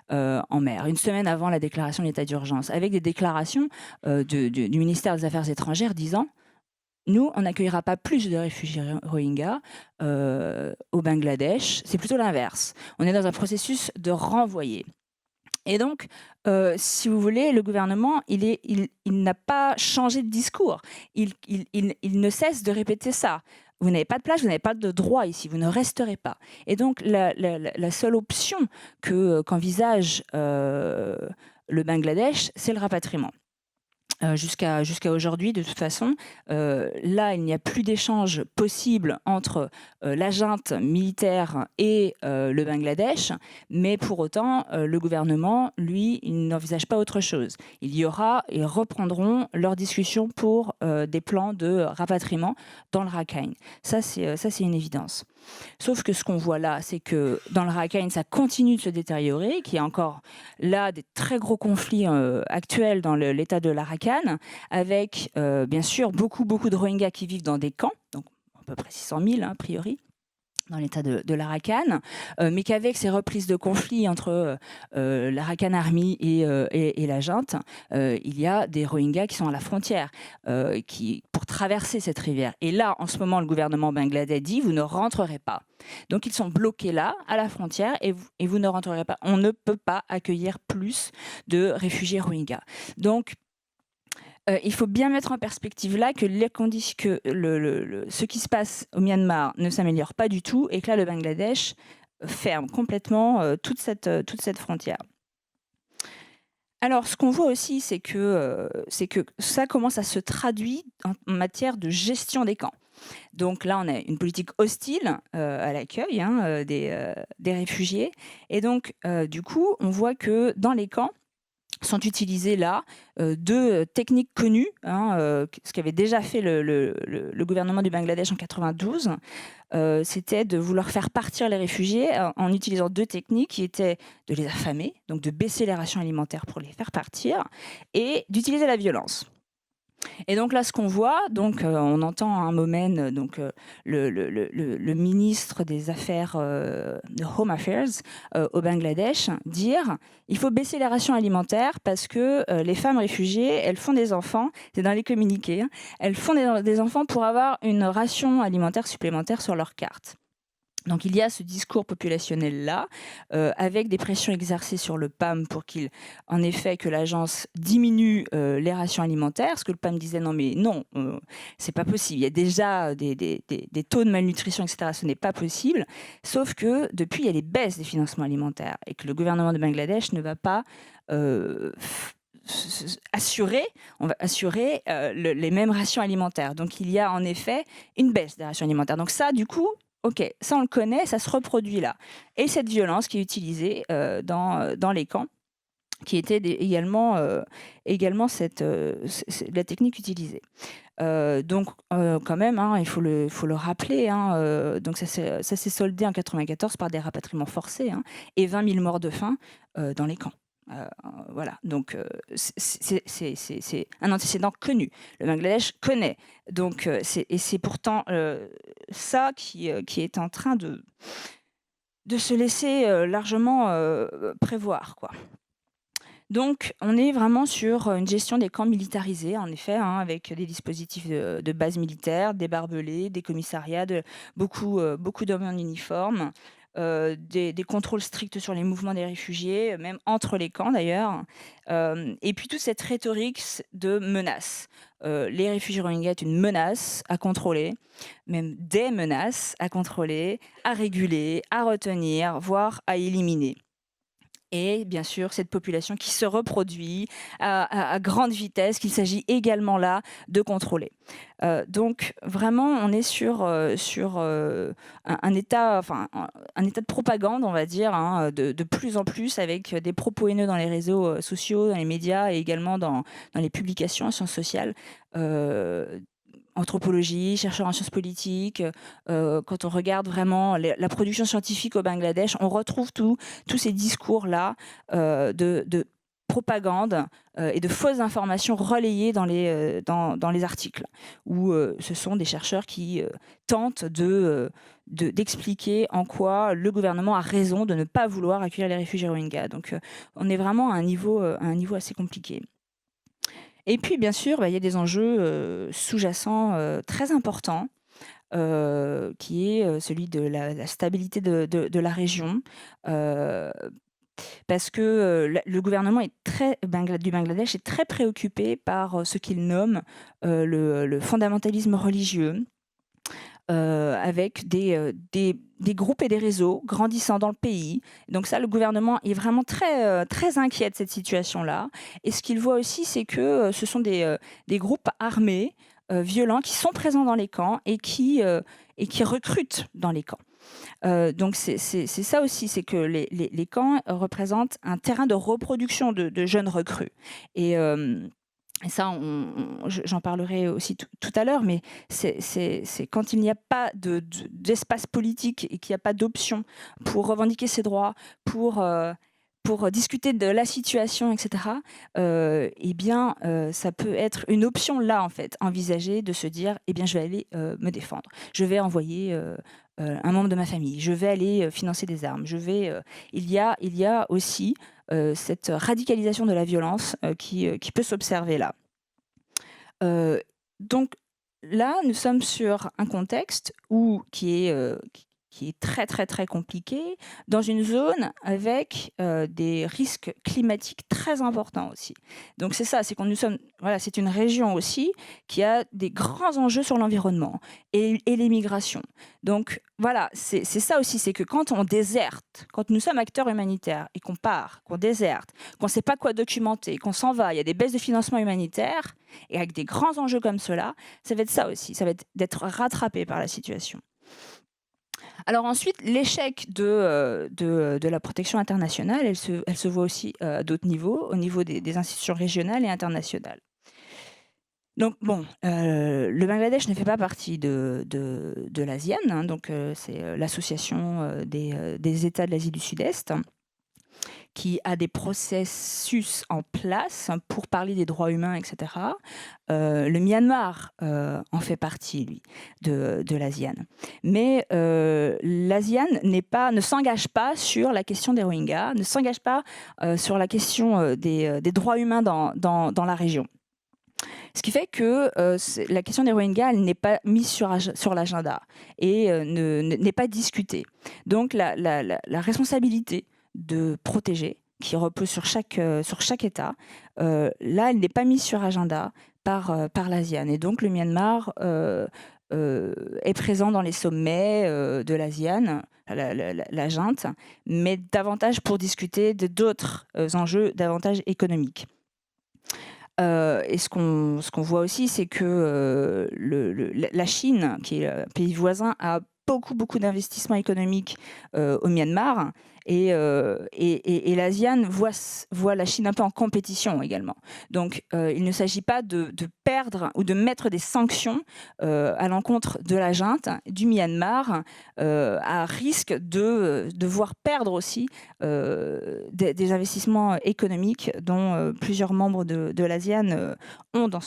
en mer, une semaine avant la déclaration de l'état d'urgence, avec des déclarations du ministère des Affaires étrangères disant: nous, on n'accueillera pas plus de réfugiés Rohingyas au Bangladesh. C'est plutôt l'inverse. On est dans un processus de renvoyer. Et donc, si vous voulez, le gouvernement, il n'a pas changé de discours. Il ne cesse de répéter ça. Vous n'avez pas de place, vous n'avez pas de droit ici, vous ne resterez pas. Et donc, la seule option qu'envisage le Bangladesh, c'est le rapatriement. Jusqu'à aujourd'hui, de toute façon, là, il n'y a plus d'échange possible entre la junte militaire et le Bangladesh, mais pour autant, le gouvernement, lui, il n'envisage pas autre chose. Ils reprendront leurs discussions pour des plans de rapatriement dans le Rakhine. Ça, c'est une évidence. Sauf que ce qu'on voit là, c'est que dans le Rakhine, ça continue de se détériorer, qu'il y a encore là des très gros conflits actuels dans l'état de l'Arakan, avec bien sûr beaucoup de Rohingyas qui vivent dans des camps, donc à peu près 600 000 a priori, dans l'état de l'Arakan, mais qu'avec ces reprises de conflits entre l'Arakan Army et la junte, il y a des Rohingyas qui sont à la frontière pour traverser cette rivière. Et là, en ce moment, le gouvernement bangladais dit: vous ne rentrerez pas. Donc ils sont bloqués là, à la frontière, et vous ne rentrerez pas. On ne peut pas accueillir plus de réfugiés Rohingyas. Donc, il faut bien mettre en perspective là que ce qui se passe au Myanmar ne s'améliore pas du tout, et que là, le Bangladesh ferme complètement toute cette frontière. Alors, ce qu'on voit aussi, c'est que ça commence à se traduire en matière de gestion des camps. Donc là, on a une politique hostile à l'accueil des réfugiés. Et donc, du coup, on voit que dans les camps, sont utilisées là deux techniques connues, ce qu'avait déjà fait le gouvernement du Bangladesh en 92, c'était de vouloir faire partir les réfugiés en utilisant deux techniques qui étaient de les affamer, donc de baisser les rations alimentaires pour les faire partir, et d'utiliser la violence. Et donc là, ce qu'on voit, on entend un moment le ministre des Affaires, de Home Affairs au Bangladesh dire: il faut baisser les rations alimentaires parce que les femmes réfugiées, elles font des enfants, c'est dans les communiqués, elles font des enfants pour avoir une ration alimentaire supplémentaire sur leur carte. Donc il y a ce discours populationnel-là, avec des pressions exercées sur le PAM pour en effet, que l'agence diminue les rations alimentaires, parce que le PAM disait non, c'est pas possible, il y a déjà des taux de malnutrition, etc., ce n'est pas possible, sauf que depuis, il y a les baisses des financements alimentaires, et que le gouvernement de Bangladesh ne va pas assurer les mêmes rations alimentaires. Donc il y a en effet une baisse des rations alimentaires. Donc ça, du coup, ok, ça on le connaît, ça se reproduit là. Et cette violence qui est utilisée dans les camps, qui était également la technique utilisée. Donc, quand même, hein, il faut le rappeler, hein, donc ça s'est soldé en 1994 par des rapatriements forcés, hein, et 20 000 morts de faim dans les camps. Voilà, donc c'est un antécédent connu. Le Bangladesh connaît. Donc, c'est pourtant ça qui est en train de se laisser largement prévoir, quoi. Donc, on est vraiment sur une gestion des camps militarisés, en effet, hein, avec des dispositifs de base militaire, des barbelés, des commissariats, beaucoup d'hommes en uniforme, des contrôles stricts sur les mouvements des réfugiés, même entre les camps d'ailleurs, et puis toute cette rhétorique de menace. Les réfugiés rohingyas est une menace à contrôler, même des menaces à contrôler, à réguler, à retenir, voire à éliminer. Et bien sûr, cette population qui se reproduit à grande vitesse, qu'il s'agit également là de contrôler. Donc vraiment, on est sur un état de propagande, on va dire, hein, de plus en plus, avec des propos haineux dans les réseaux sociaux, dans les médias et également dans les publications en sciences sociales. Anthropologie, chercheurs en sciences politiques, quand on regarde vraiment la production scientifique au Bangladesh, on retrouve tous ces discours-là de propagande et de fausses informations relayées dans les articles, où ce sont des chercheurs qui tentent d'expliquer en quoi le gouvernement a raison de ne pas vouloir accueillir les réfugiés rohingyas. Donc on est vraiment à un niveau assez compliqué. Et puis, bien sûr, il y a des enjeux sous-jacents très importants, qui est celui de la stabilité de la région, parce que le gouvernement du Bangladesh est très préoccupé par ce qu'il nomme le fondamentalisme religieux, avec des groupes et des réseaux grandissant dans le pays. Donc ça, le gouvernement est vraiment très, très inquiet de cette situation-là. Et ce qu'il voit aussi, c'est que ce sont des groupes armés, violents, qui sont présents dans les camps et qui recrutent dans les camps. Donc c'est ça aussi, c'est que les camps représentent un terrain de reproduction de jeunes recrues. Et ça, j'en parlerai aussi tout à l'heure, mais c'est quand il n'y a pas d'espace politique et qu'il n'y a pas d'option pour revendiquer ses droits, pour discuter de la situation, etc., eh bien, ça peut être une option là, en fait, envisagée de se dire, eh bien, je vais aller me défendre. Je vais envoyer un membre de ma famille. Je vais aller financer des armes. Il y a aussi cette radicalisation de la violence qui peut s'observer là. Donc là, nous sommes sur un contexte qui est très, très, très compliqué, dans une zone avec des risques climatiques très importants aussi. Donc c'est ça, c'est une région aussi qui a des grands enjeux sur l'environnement et les migrations. Donc voilà, c'est ça aussi, c'est que quand on déserte, quand nous sommes acteurs humanitaires et qu'on part, qu'on déserte, qu'on ne sait pas quoi documenter, qu'on s'en va, il y a des baisses de financement humanitaire, et avec des grands enjeux comme cela, ça va être ça aussi, ça va être d'être rattrapé par la situation. Alors ensuite, l'échec de la protection internationale, elle se voit aussi à d'autres niveaux, au niveau des institutions régionales et internationales. Donc bon, le Bangladesh ne fait pas partie de l'ASEAN, hein, donc c'est l'association des États de l'Asie du Sud-Est, qui a des processus en place pour parler des droits humains, etc. Le Myanmar en fait partie, lui, de l'ASEAN. Mais l'ASEAN ne s'engage pas sur la question des Rohingyas, ne s'engage pas sur la question des droits humains dans la région. Ce qui fait que la question des Rohingyas n'est pas mise sur l'agenda et n'est pas discutée. Donc la responsabilité de protéger, qui repose sur chaque État, là, elle n'est pas mise sur agenda par l'ASEAN. Et donc le Myanmar est présent dans les sommets de l'ASEAN, la junte, mais davantage pour discuter d'autres enjeux davantage économiques. Et ce qu'on voit aussi, c'est que la Chine, qui est le pays voisin, a beaucoup d'investissements économiques au Myanmar, Et l'ASEAN voit la Chine un peu en compétition également. Donc, il ne s'agit pas de perdre ou de mettre des sanctions à l'encontre de la junte du Myanmar à risque de devoir perdre aussi des investissements économiques dont plusieurs membres de l'ASEAN ont dans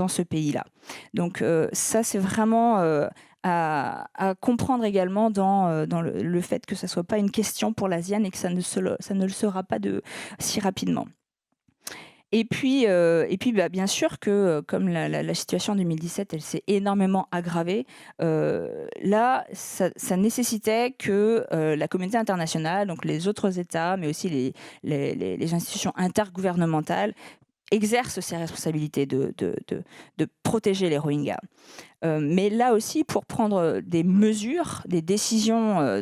ce pays-là. Donc ça, c'est vraiment à comprendre également dans le fait que ça ne soit pas une question pour l'ASEAN et que ça ne le sera pas si rapidement. Et puis bien sûr que comme la situation en 2017, elle s'est énormément aggravée, là, ça nécessitait que la communauté internationale, donc les autres États, mais aussi les institutions intergouvernementales, exercent ces responsabilités de protéger les Rohingyas. Mais là aussi, pour prendre des mesures, des décisions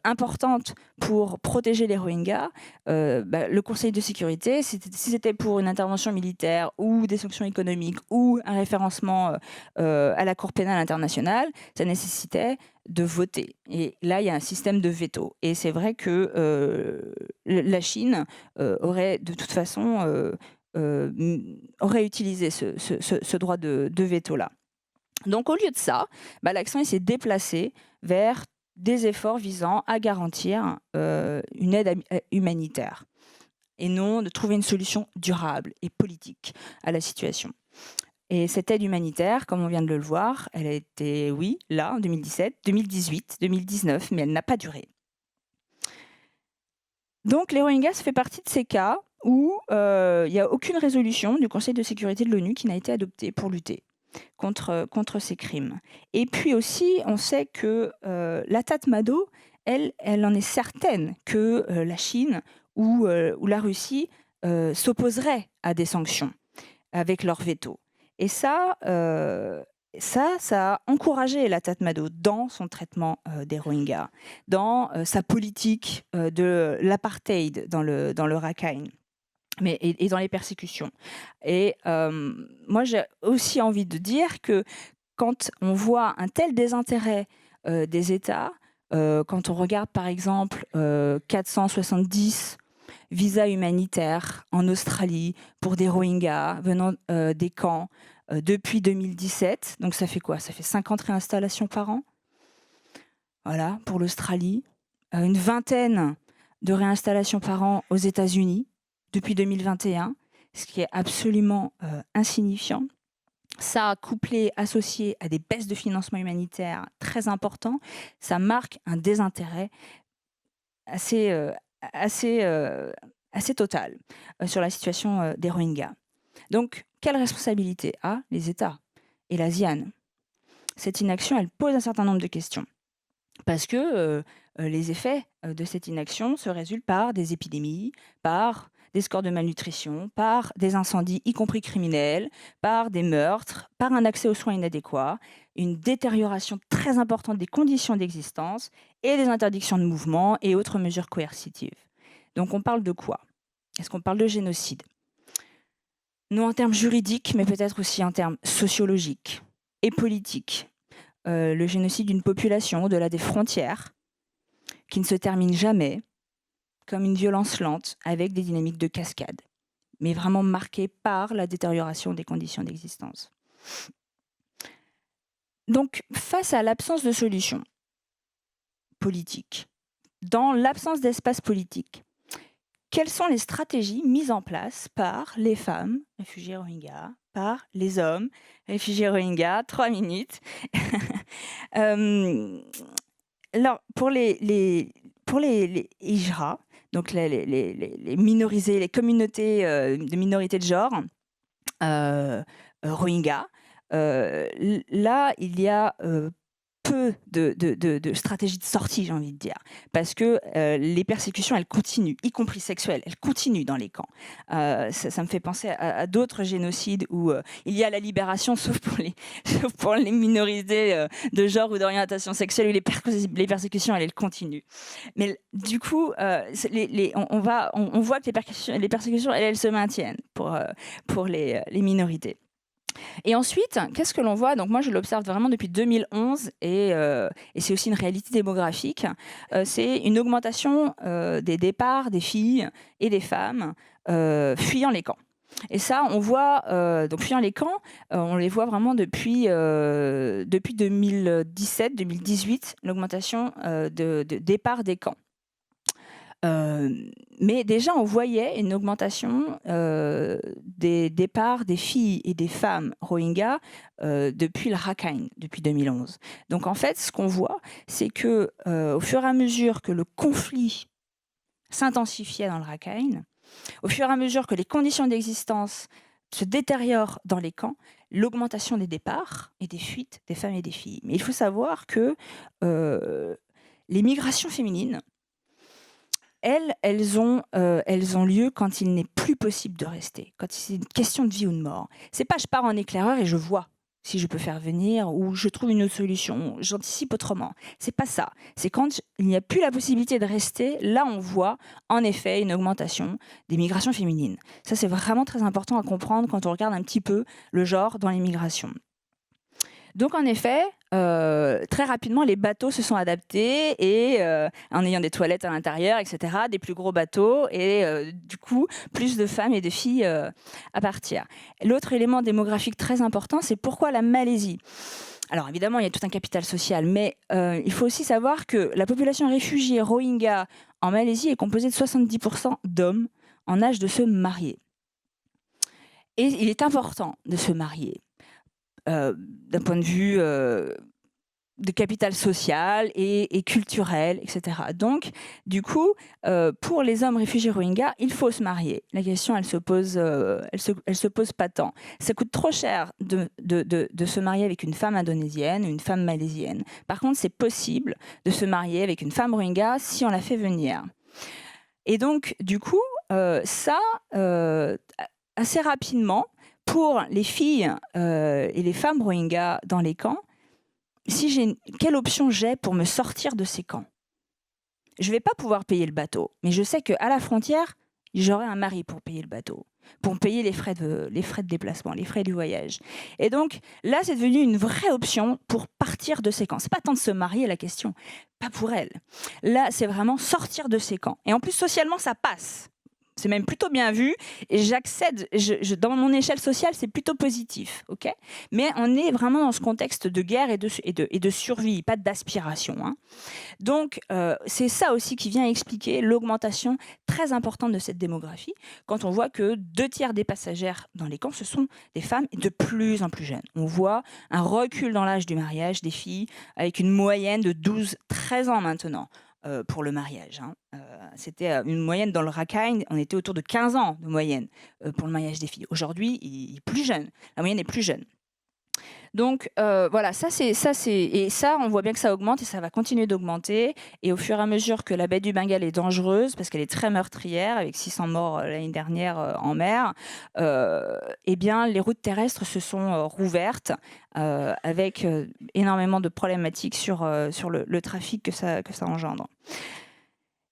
importantes pour protéger les Rohingyas, le Conseil de sécurité, si c'était pour une intervention militaire ou des sanctions économiques ou un référencement à la Cour pénale internationale, ça nécessitait de voter. Et là, il y a un système de veto. Et c'est vrai que la Chine aurait de toute façon aurait utilisé ce droit de veto-là. Donc, au lieu de ça, l'accent s'est déplacé vers des efforts visant à garantir une aide humanitaire et non de trouver une solution durable et politique à la situation. Et cette aide humanitaire, comme on vient de le voir, elle a été, oui, là, en 2017, 2018, 2019, mais elle n'a pas duré. Donc, les Rohingyas fait partie de ces cas où il n'y a aucune résolution du Conseil de sécurité de l'ONU qui n'a été adoptée pour lutter contre ces crimes. Et puis aussi, on sait que la Tatmadaw, elle en est certaine que la Chine ou la Russie s'opposeraient à des sanctions avec leur veto. Et ça a encouragé la Tatmadaw dans son traitement des Rohingyas, dans sa politique de l'apartheid dans le Rakhine. Et dans les persécutions. Et moi, j'ai aussi envie de dire que quand on voit un tel désintérêt des États, quand on regarde par exemple 470 visas humanitaires en Australie pour des Rohingyas venant des camps depuis 2017, donc ça fait quoi? Ça fait 50 réinstallations par an. Voilà, pour l'Australie. Une vingtaine de réinstallations par an aux États-Unis depuis 2021, ce qui est absolument insignifiant. Ça, couplé, associé à des baisses de financement humanitaire très importants, ça marque un désintérêt assez total sur la situation des Rohingyas. Donc, quelle responsabilité a les États et l'ASEAN? Cette inaction, elle pose un certain nombre de questions. Parce que les effets de cette inaction se résultent par des épidémies, par des scores de malnutrition, par des incendies, y compris criminels, par des meurtres, par un accès aux soins inadéquat, une détérioration très importante des conditions d'existence et des interdictions de mouvement et autres mesures coercitives. Donc on parle de quoi? Est-ce qu'on parle de génocide? Non en termes juridiques, mais peut-être aussi en termes sociologiques et politiques. Le génocide d'une population au-delà des frontières, qui ne se termine jamais, comme une violence lente avec des dynamiques de cascade, mais vraiment marquée par la détérioration des conditions d'existence. Donc, face à l'absence de solution politique, dans l'absence d'espace politique, quelles sont les stratégies mises en place par les femmes réfugiées Rohingyas, par les hommes réfugiés Rohingyas? 3 minutes. Alors, pour les Hijra, donc les minorisés, les communautés de minorités de genre, Rohingyas, là, il y a peu de stratégies de sortie, j'ai envie de dire, parce que les persécutions, elles continuent, y compris sexuelles, elles continuent dans les camps. Ça me fait penser à d'autres génocides où il y a la libération, sauf pour les minorités de genre ou d'orientation sexuelle, où les persécutions, elles continuent. Mais du coup, on voit que les persécutions, elles se maintiennent pour les minorités. Et ensuite, qu'est-ce que l'on voit? Donc moi, je l'observe vraiment depuis 2011 et c'est aussi une réalité démographique. C'est une augmentation des départs des filles et des femmes fuyant les camps. Et ça, on voit, donc fuyant les camps, on les voit vraiment depuis 2017-2018, l'augmentation de départ des camps. Mais déjà, on voyait une augmentation des départs des filles et des femmes Rohingyas depuis le Rakhine, depuis 2011. Donc en fait, ce qu'on voit, c'est que au fur et à mesure que le conflit s'intensifiait dans le Rakhine, au fur et à mesure que les conditions d'existence se détériorent dans les camps, l'augmentation des départs et des fuites des femmes et des filles. Mais il faut savoir que les migrations féminines, elles ont lieu quand il n'est plus possible de rester, quand c'est une question de vie ou de mort. C'est pas je pars en éclaireur et je vois si je peux faire venir ou je trouve une autre solution, j'anticipe autrement. C'est pas ça. C'est quand il n'y a plus la possibilité de rester, là on voit en effet une augmentation des migrations féminines. Ça c'est vraiment très important à comprendre quand on regarde un petit peu le genre dans les migrations. Donc en effet, très rapidement, les bateaux se sont adaptés et en ayant des toilettes à l'intérieur, etc., des plus gros bateaux et du coup, plus de femmes et de filles à partir. L'autre élément démographique très important, c'est pourquoi la Malaisie. Alors évidemment, il y a tout un capital social, mais il faut aussi savoir que la population réfugiée Rohingya en Malaisie est composée de 70% d'hommes en âge de se marier. Et il est important de se marier. D'un point de vue de capital social et culturel, etc. Donc, du coup, pour les hommes réfugiés Rohingyas, il faut se marier. La question, elle se pose pas tant. Ça coûte trop cher de se marier avec une femme indonésienne ou une femme malaisienne. Par contre, c'est possible de se marier avec une femme Rohingya si on la fait venir. Et donc, du coup, assez rapidement, pour les filles et les femmes Rohingyas dans les camps, quelle option j'ai pour me sortir de ces camps? Je ne vais pas pouvoir payer le bateau, mais je sais qu'à la frontière, j'aurai un mari pour payer le bateau, pour payer les frais de déplacement, les frais du voyage. Et donc là, c'est devenu une vraie option pour partir de ces camps. Ce n'est pas tant de se marier la question, pas pour elle. Là, c'est vraiment sortir de ces camps. Et en plus, socialement, ça passe. C'est même plutôt bien vu et j'accède, dans mon échelle sociale, c'est plutôt positif, ok? Mais on est vraiment dans ce contexte de guerre et de survie, pas d'aspiration, hein. Donc, c'est ça aussi qui vient expliquer l'augmentation très importante de cette démographie, quand on voit que 2/3 des passagères dans les camps, ce sont des femmes de plus en plus jeunes. On voit un recul dans l'âge du mariage des filles, avec une moyenne de 12-13 ans maintenant. Pour le mariage, hein. C'était une moyenne dans le Rakhine, on était autour de 15 ans de moyenne pour le mariage des filles. Aujourd'hui, il est plus jeune, la moyenne est plus jeune. Donc voilà, et ça, on voit bien que ça augmente et ça va continuer d'augmenter. Et au fur et à mesure que la baie du Bengale est dangereuse, parce qu'elle est très meurtrière, avec 600 morts l'année dernière en mer, eh bien, les routes terrestres se sont rouvertes avec énormément de problématiques sur le trafic que ça engendre.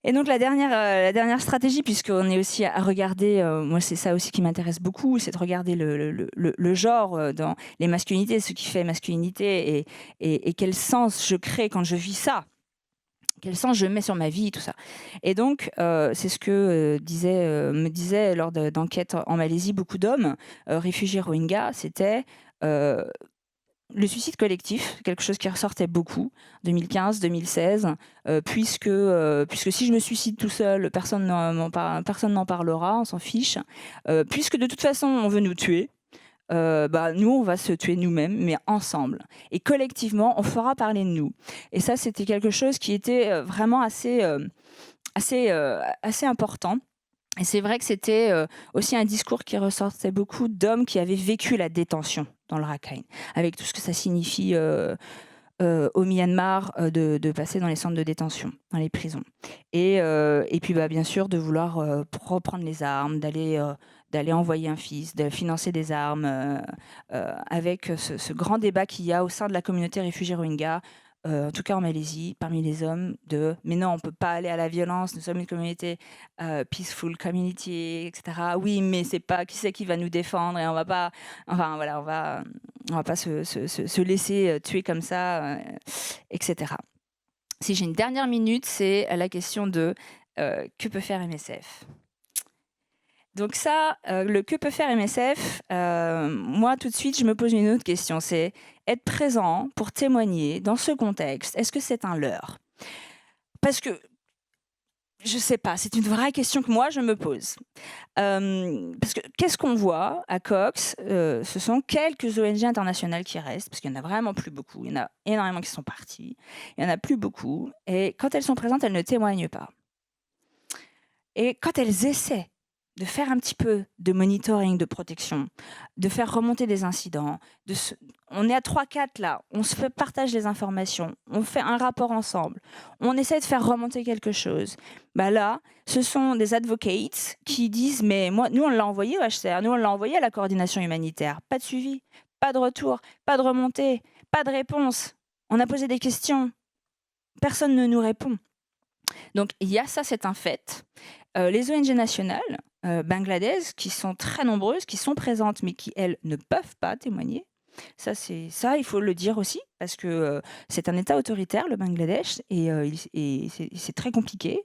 Et donc la dernière stratégie, puisqu'on est aussi à regarder, moi c'est ça aussi qui m'intéresse beaucoup, c'est de regarder le genre dans les masculinités, ce qui fait masculinité et quel sens je crée quand je vis ça, quel sens je mets sur ma vie, tout ça. Et donc c'est ce que me disaient lors d'enquêtes en Malaisie beaucoup d'hommes réfugiés Rohingyas, c'était le suicide collectif, quelque chose qui ressortait beaucoup, 2015-2016, puisque si je me suicide tout seul, personne n'en parlera, on s'en fiche. Puisque de toute façon, on veut nous tuer, nous, on va se tuer nous-mêmes, mais ensemble. Et collectivement, on fera parler de nous. Et ça, c'était quelque chose qui était vraiment assez important. Et c'est vrai que c'était aussi un discours qui ressortait beaucoup d'hommes qui avaient vécu la détention dans le Rakhine, avec tout ce que ça signifie au Myanmar de passer dans les centres de détention, dans les prisons. Et puis bien sûr de vouloir reprendre les armes, d'aller envoyer un fils, de financer des armes, avec ce grand débat qu'il y a au sein de la communauté réfugiée Rohingya en tout cas en Malaisie, parmi les hommes, mais non, on ne peut pas aller à la violence, nous sommes une communauté peaceful community, etc. Oui, mais c'est pas qui c'est qui va nous défendre et on va pas, enfin voilà, on va pas se laisser tuer comme ça, etc. Si j'ai une dernière minute, c'est la question de que peut faire MSF. Donc ça, le que peut faire MSF, moi tout de suite je me pose une autre question, c'est être présent pour témoigner dans ce contexte, est-ce que c'est un leurre? Parce que, je sais pas, c'est une vraie question que moi je me pose. Parce que qu'est-ce qu'on voit à Cox? Ce sont quelques ONG internationales qui restent, parce qu'il n'y en a vraiment plus beaucoup, il y en a énormément qui sont partis, il n'y en a plus beaucoup, et quand elles sont présentes, elles ne témoignent pas. Et quand elles essaient de faire un petit peu de monitoring, de protection, de faire remonter des incidents. On est à 3-4 là, on se partage les informations, on fait un rapport ensemble, on essaie de faire remonter quelque chose. Bah là, ce sont des advocates qui disent « mais nous on l'a envoyé au HCR, nous on l'a envoyé à la coordination humanitaire, pas de suivi, pas de retour, pas de remontée, pas de réponse. On a posé des questions, personne ne nous répond. » Donc il y a ça, c'est un fait. Les ONG nationales bangladaises, qui sont très nombreuses, qui sont présentes, mais qui, elles, ne peuvent pas témoigner. Ça, il faut le dire aussi, parce que c'est un État autoritaire, le Bangladesh, et c'est très compliqué.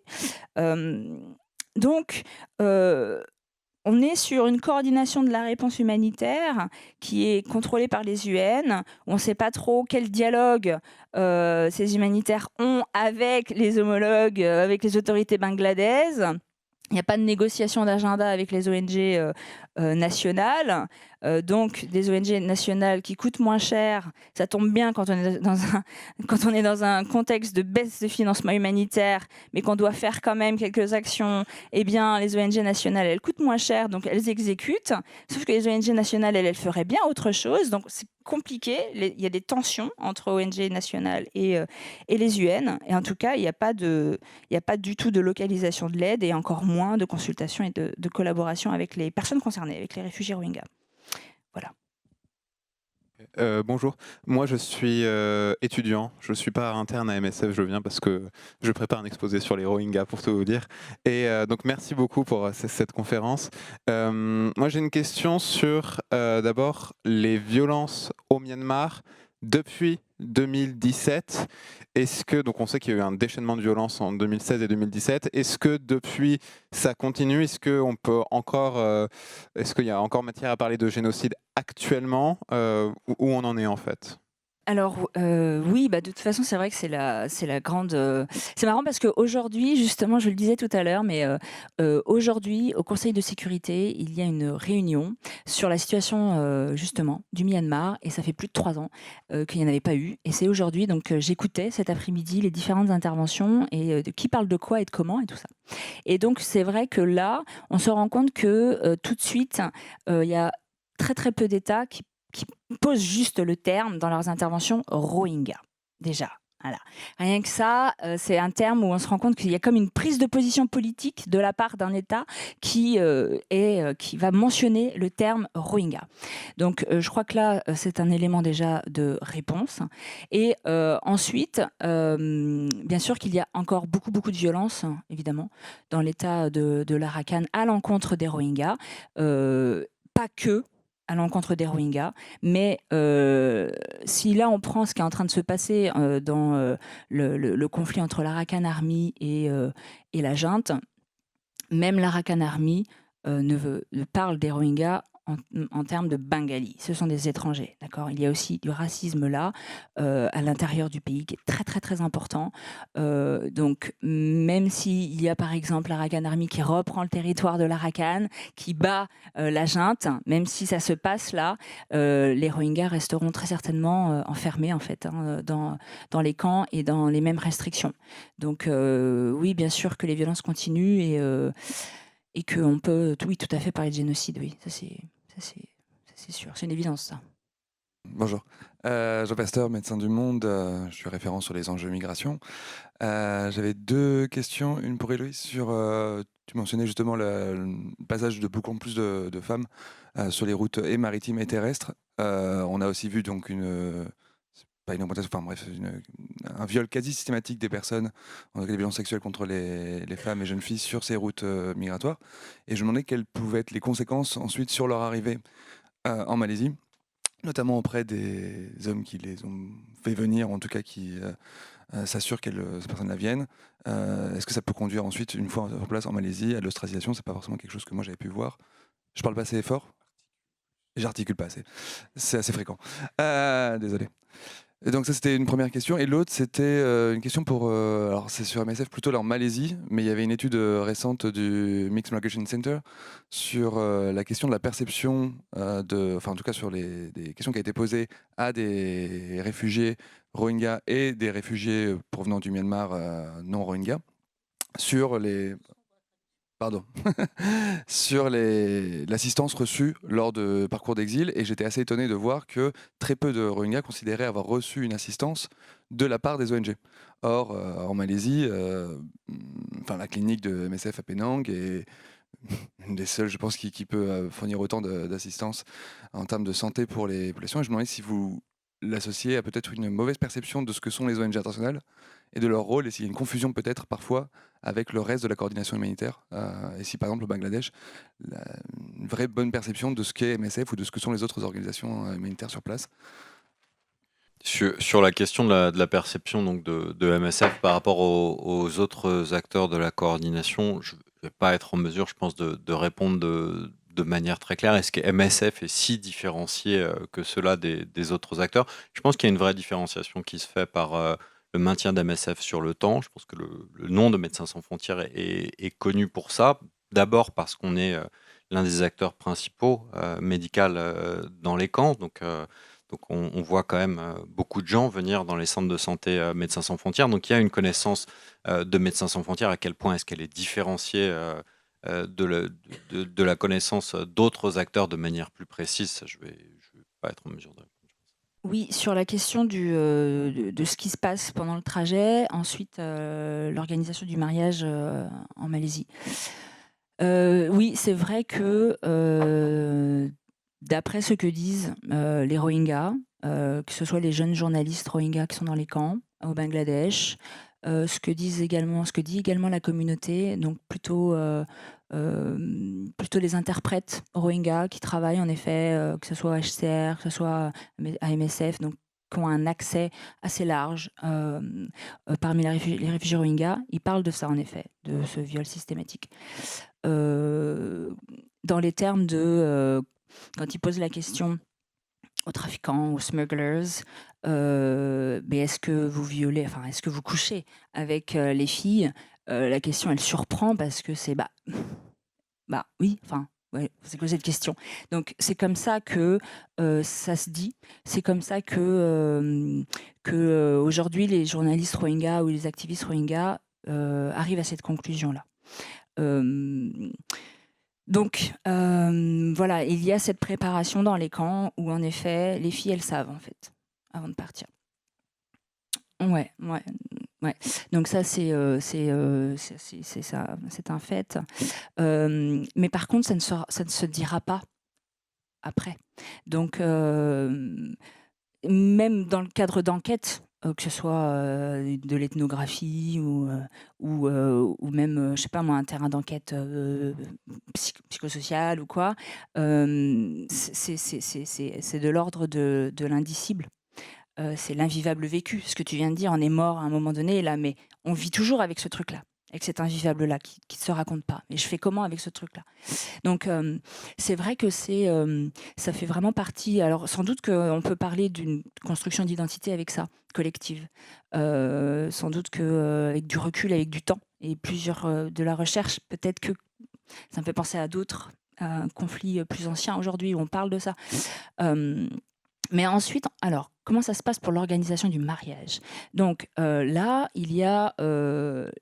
Donc, on est sur une coordination de la réponse humanitaire qui est contrôlée par les UN. On ne sait pas trop quel dialogue ces humanitaires ont avec les homologues, avec les autorités bangladaises. Il n'y a pas de négociation d'agenda avec les ONG nationales. Donc, des ONG nationales qui coûtent moins cher, ça tombe bien quand on est dans un contexte de baisse de financement humanitaire, mais qu'on doit faire quand même quelques actions. Eh bien, les ONG nationales, elles coûtent moins cher, donc elles exécutent. Sauf que les ONG nationales, elles feraient bien autre chose. Donc, c'est compliqué. Il y a des tensions entre ONG nationales et les UN. Et en tout cas, il n'y a pas du tout de localisation de l'aide et encore moins de consultation et de collaboration avec les personnes concernées, avec les réfugiés Rohingyas. Voilà. Bonjour, moi je suis étudiant, je ne suis pas interne à MSF, je viens parce que je prépare un exposé sur les Rohingyas pour tout vous dire. Et donc merci beaucoup pour cette conférence. Moi j'ai une question sur d'abord les violences au Myanmar depuis 2017. Est-ce que, donc on sait qu'il y a eu un déchaînement de violence en 2016 et 2017, est-ce que depuis ça continue? Est-ce qu'on peut encore, est-ce qu'il y a encore matière à parler de génocide actuellement? Où on en est en fait? Alors oui, de toute façon, c'est vrai que c'est la grande. C'est marrant parce qu'aujourd'hui, justement, je le disais tout à l'heure, mais aujourd'hui, au Conseil de sécurité, il y a une réunion sur la situation justement du Myanmar, et ça fait plus de 3 ans qu'il n'y en avait pas eu. Et c'est aujourd'hui, donc j'écoutais cet après-midi les différentes interventions et de qui parle de quoi et de comment et tout ça. Et donc c'est vrai que là, on se rend compte que tout de suite, il y a très très peu d'États qui posent juste le terme dans leurs interventions Rohingya, déjà. Voilà. Rien que ça, c'est un terme où on se rend compte qu'il y a comme une prise de position politique de la part d'un État qui va mentionner le terme Rohingya. Donc je crois que là, c'est un élément déjà de réponse. Et ensuite, bien sûr qu'il y a encore beaucoup de violence, évidemment, dans l'État de l'Arakan à l'encontre des Rohingyas. Pas que à l'encontre des Rohingyas, mais si là on prend ce qui est en train de se passer dans le conflit entre l'Arakan Army et la junte, même l'Arakan Army ne parle des Rohingyas en termes de Bengali. Ce sont des étrangers, d'accord? Il y a aussi du racisme là, à l'intérieur du pays, qui est très très très important. Donc même s'il y a par exemple l'Arakan Army qui reprend le territoire de l'Arakan, qui bat la junte, même si ça se passe là, les Rohingyas resteront très certainement enfermés en fait, dans les camps et dans les mêmes restrictions. Donc oui, bien sûr que les violences continuent et qu'on peut, oui, tout à fait parler de génocide, oui, ça c'est sûr, c'est une évidence ça. Bonjour, Jean Pasteur, médecin du Monde, je suis référent sur les enjeux migration. J'avais 2 questions, une pour Héloïse sur, tu mentionnais justement le passage de beaucoup plus de femmes sur les routes et maritimes et terrestres. On a aussi vu donc pas une augmentation, enfin bref, un viol quasi systématique des personnes, en tout cas des violences sexuelles contre les femmes et jeunes filles sur ces routes migratoires. Et je me demandais quelles pouvaient être les conséquences ensuite sur leur arrivée en Malaisie, notamment auprès des hommes qui les ont fait venir, en tout cas qui s'assurent que ces personnes-là viennent. Est-ce que ça peut conduire ensuite, une fois en place en Malaisie, à de l'ostracisation? C'est pas forcément quelque chose que moi j'avais pu voir. Je parle pas assez fort? J'articule pas assez. C'est assez fréquent. Désolé. Et donc ça c'était une première question, et l'autre c'était une question pour, alors c'est sur MSF plutôt là en Malaisie, mais il y avait une étude récente du Mixed Migration Center sur la question de la perception enfin en tout cas sur des questions qui ont été posées à des réfugiés Rohingyas et des réfugiés provenant du Myanmar non Rohingyas sur les sur l'assistance reçue lors de parcours d'exil, et j'étais assez étonné de voir que très peu de Rohingyas considéraient avoir reçu une assistance de la part des ONG. Or, en Malaisie, la clinique de MSF à Penang est une des seules, je pense, qui peut fournir autant d'assistance en termes de santé pour les populations. Et je me demandais si vous l'associez à peut-être une mauvaise perception de ce que sont les ONG internationales et de leur rôle, et s'il y a une confusion peut-être parfois avec le reste de la coordination humanitaire, et si par exemple au Bangladesh, une vraie bonne perception de ce qu'est MSF ou de ce que sont les autres organisations humanitaires sur place. Sur la question de la perception donc de MSF par rapport aux autres acteurs de la coordination, je ne vais pas être en mesure, je pense, de répondre de manière très claire. Est-ce que MSF est si différencié que cela des autres acteurs? Je pense qu'il y a une vraie différenciation qui se fait par le maintien d'MSF sur le temps. Je pense que le nom de Médecins sans frontières est connu pour ça. D'abord parce qu'on est l'un des acteurs principaux médicaux dans les camps. Donc on voit quand même beaucoup de gens venir dans les centres de santé Médecins sans frontières. Donc il y a une connaissance de Médecins sans frontières. À quel point est-ce qu'elle est différenciée de la connaissance d'autres acteurs de manière plus précise? Je vais pas être en mesure de répondre. Oui, sur la question de ce qui se passe pendant le trajet, ensuite l'organisation du mariage en Malaisie. Oui, c'est vrai que d'après ce que disent les Rohingyas, que ce soit les jeunes journalistes Rohingyas qui sont dans les camps au Bangladesh, ce que dit également la communauté, donc plutôt les interprètes Rohingyas qui travaillent en effet, que ce soit à HCR, que ce soit à MSF, donc qui ont un accès assez large parmi les réfugiés Rohingyas. Ils parlent de ça en effet, de ce viol systématique. Dans les termes de... quand ils posent la question aux trafiquants, aux smugglers, mais est-ce que vous violez, enfin, est-ce que vous couchez avec les filles? La question, elle surprend parce que c'est oui, enfin, ouais, c'est quoi cette question? Donc c'est comme ça que ça se dit, c'est comme ça que aujourd'hui les journalistes Rohingyas ou les activistes Rohingyas arrivent à cette conclusion-là. Donc voilà, il y a cette préparation dans les camps où en effet les filles elles savent en fait avant de partir. Ouais. Donc ça c'est ça, c'est un fait. Mais par contre ça ne se dira pas après. Donc même dans le cadre d'enquête, que ce soit de l'ethnographie ou même, je sais pas moi, un terrain d'enquête psychosocial ou quoi, c'est de l'ordre de l'indicible. C'est l'invivable vécu. Ce que tu viens de dire, on est mort à un moment donné, là, mais on vit toujours avec ce truc-là, avec cet invivable-là qui ne se raconte pas. Et je fais comment avec ce truc-là? Donc, c'est vrai que ça fait vraiment partie... Alors, sans doute qu'on peut parler d'une construction d'identité avec ça, collective. Sans doute qu'avec du recul, avec du temps et de la recherche, peut-être que ça me fait penser à d'autres conflits plus anciens aujourd'hui où on parle de ça. Mais ensuite, alors, comment ça se passe pour l'organisation du mariage? Donc là, il y a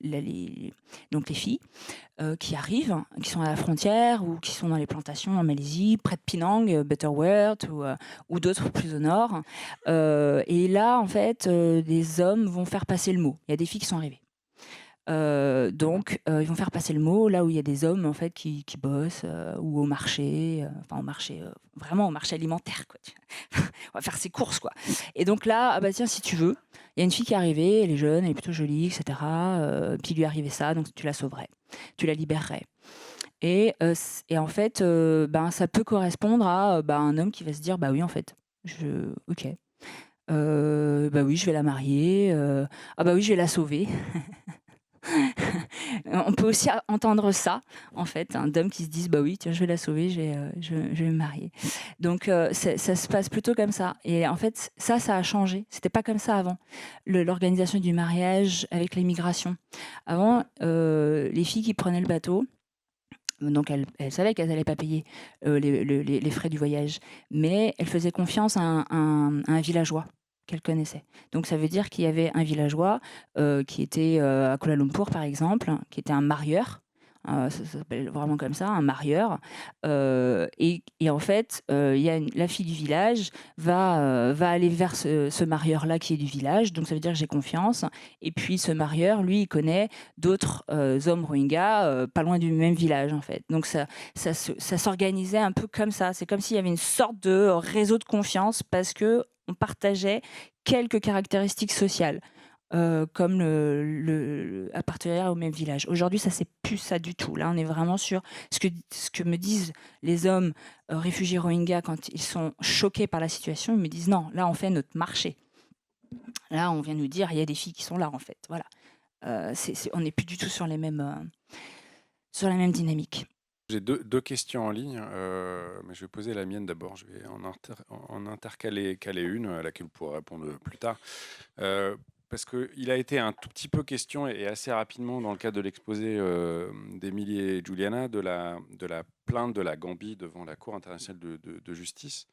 les filles qui arrivent, qui sont à la frontière ou qui sont dans les plantations en Malaisie, près de Penang, Butterworth ou d'autres plus au nord. Et là, en fait, des hommes vont faire passer le mot. Il y a des filles qui sont arrivées. Donc, ils vont faire passer le mot là où il y a des hommes en fait qui bossent ou au marché, enfin au marché, vraiment au marché alimentaire, quoi. On va faire ses courses, quoi. Et donc là, ah bah tiens, si tu veux, il y a une fille qui est arrivée, elle est jeune, elle est plutôt jolie, etc. Puis il lui arrivait ça, donc tu la sauverais, tu la libérerais. Et en fait, ben, ça peut correspondre à un homme qui va se dire, bah oui, en fait, ok, bah oui, je vais la marier, ah bah oui, je vais la sauver. On peut aussi entendre ça, en fait, d'hommes qui se disent, bah oui, tiens, je vais la sauver, je vais me marier. Donc, ça se passe plutôt comme ça. Et en fait, ça a changé. C'était pas comme ça avant. L'organisation du mariage avec les migrations. Avant, les filles qui prenaient le bateau, donc elles savaient qu'elles n'allaient pas payer les frais du voyage, mais elles faisaient confiance à un villageois qu'elles connaissaient. Donc ça veut dire qu'il y avait un villageois qui était à Kuala Lumpur, par exemple, qui était un marieur. Ça s'appelle vraiment comme ça, un marieur. Et en fait, la fille du village va aller vers ce marieur-là qui est du village. Donc ça veut dire que j'ai confiance. Et puis ce marieur, lui, il connaît d'autres hommes Rohingyas pas loin du même village, en fait. Donc ça s'organisait un peu comme ça. C'est comme s'il y avait une sorte de réseau de confiance parce que on partageait quelques caractéristiques sociales. Comme appartenir au même village. Aujourd'hui, ça c'est plus ça du tout. Là, on est vraiment sur ce que me disent les hommes réfugiés Rohingyas quand ils sont choqués par la situation. Ils me disent non, là on fait notre marché. Là, on vient nous dire il y a des filles qui sont là en fait. Voilà. On n'est plus du tout sur les mêmes dynamiques. J'ai deux questions en ligne, mais je vais poser la mienne d'abord. Je vais en intercaler une à laquelle vous pourrez répondre plus tard. Parce qu'il a été un tout petit peu question, et assez rapidement dans le cadre de l'exposé d'Emilie et Juliana, de la plainte de la Gambie devant la Cour internationale de justice.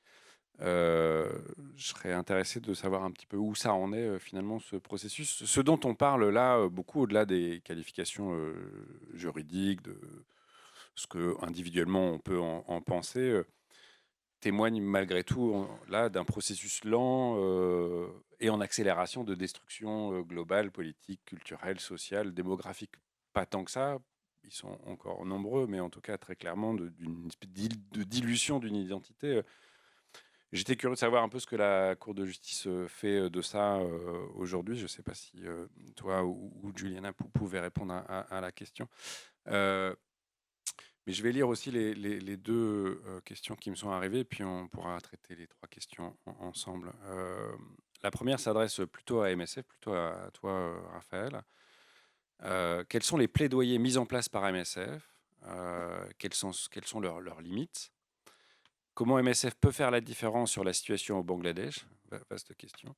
Je serais intéressé de savoir un petit peu où ça en est finalement, ce processus. Ce dont on parle là, beaucoup au-delà des qualifications juridiques, de ce que individuellement on peut en penser, témoigne malgré tout là d'un processus lent et en accélération de destruction globale, politique, culturelle, sociale, démographique. Pas tant que ça, ils sont encore nombreux, mais en tout cas très clairement d'une espèce de dilution d'une identité. J'étais curieux de savoir un peu ce que la Cour de justice fait de ça aujourd'hui. Je ne sais pas si toi ou Juliana pouvez répondre à la question. Mais je vais lire aussi les deux questions qui me sont arrivées, puis on pourra traiter les trois questions ensemble. La première s'adresse plutôt à MSF, plutôt à toi, Raphaël. Quels sont les plaidoyers mis en place par MSF? Quelles sont leurs limites? Comment MSF peut faire la différence sur la situation au Bangladesh? Vaste question.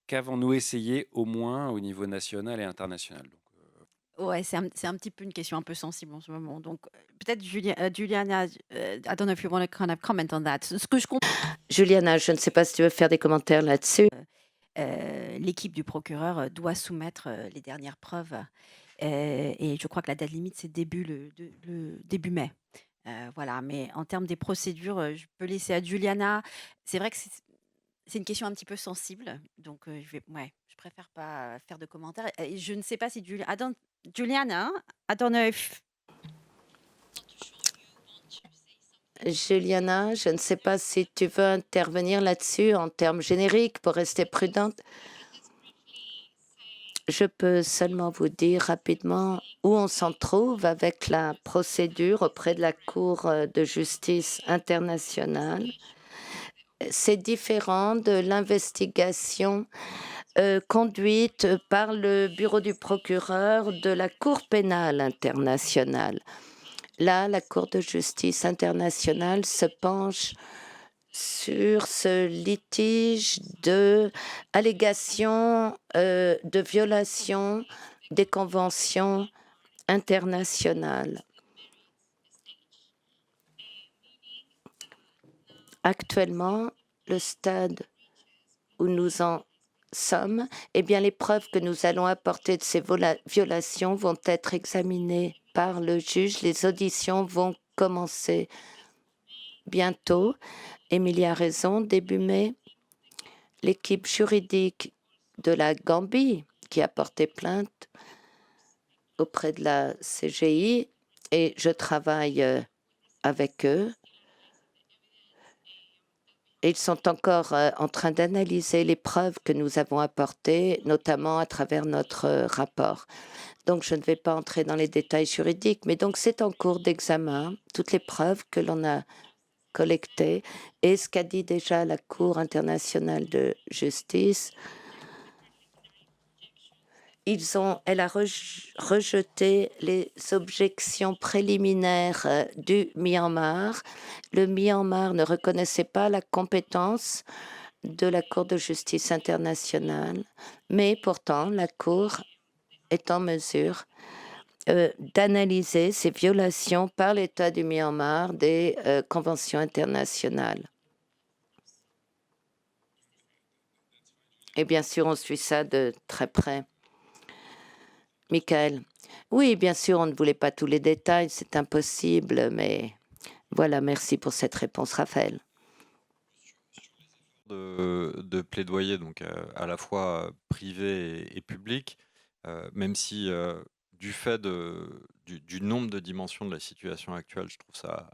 Qu'avons-nous essayé au moins au niveau national et international? Ouais, c'est un petit peu une question un peu sensible en ce moment. Donc, peut-être Juliana, I don't know if you want to kind of comment on that. Ce que je comprends, Juliana, je ne sais pas si tu veux faire des commentaires là-dessus. l'équipe du procureur doit soumettre les dernières preuves. Et je crois que la date limite, c'est le début mai. Voilà, mais en termes des procédures, je peux laisser à Juliana. C'est vrai que c'est une question un petit peu sensible, donc je préfère pas faire de commentaires. Et je ne sais pas si Juliana, I don't know if Juliana, je ne sais pas si tu veux intervenir là-dessus en termes génériques pour rester prudente. Je peux seulement vous dire rapidement où on s'en trouve avec la procédure auprès de la Cour de justice internationale. C'est différent de l'investigation conduite par le bureau du procureur de la Cour pénale internationale. Là, la Cour de justice internationale se penche sur ce litige de allégation de violation des conventions internationales. Actuellement, le stade où nous en sommes, eh bien, les preuves que nous allons apporter de ces violations vont être examinées par le juge. Les auditions vont commencer bientôt. Émilie a raison, début mai, l'équipe juridique de la Gambie, qui a porté plainte auprès de la CGI et je travaille avec eux. Ils sont encore en train d'analyser les preuves que nous avons apportées, notamment à travers notre rapport. Donc, je ne vais pas entrer dans les détails juridiques, mais donc c'est en cours d'examen, toutes les preuves que l'on a collectées et ce qu'a dit déjà la Cour internationale de justice. Elle a rejeté les objections préliminaires du Myanmar. Le Myanmar ne reconnaissait pas la compétence de la Cour de justice internationale, mais pourtant la Cour est en mesure d'analyser ces violations par l'État du Myanmar des conventions internationales. Et bien sûr, on suit ça de très près. Michael, oui, bien sûr, on ne voulait pas tous les détails, c'est impossible, mais voilà, merci pour cette réponse, Raphaël. De plaidoyer, donc à la fois privé et public, même si du fait du nombre de dimensions de la situation actuelle, je trouve ça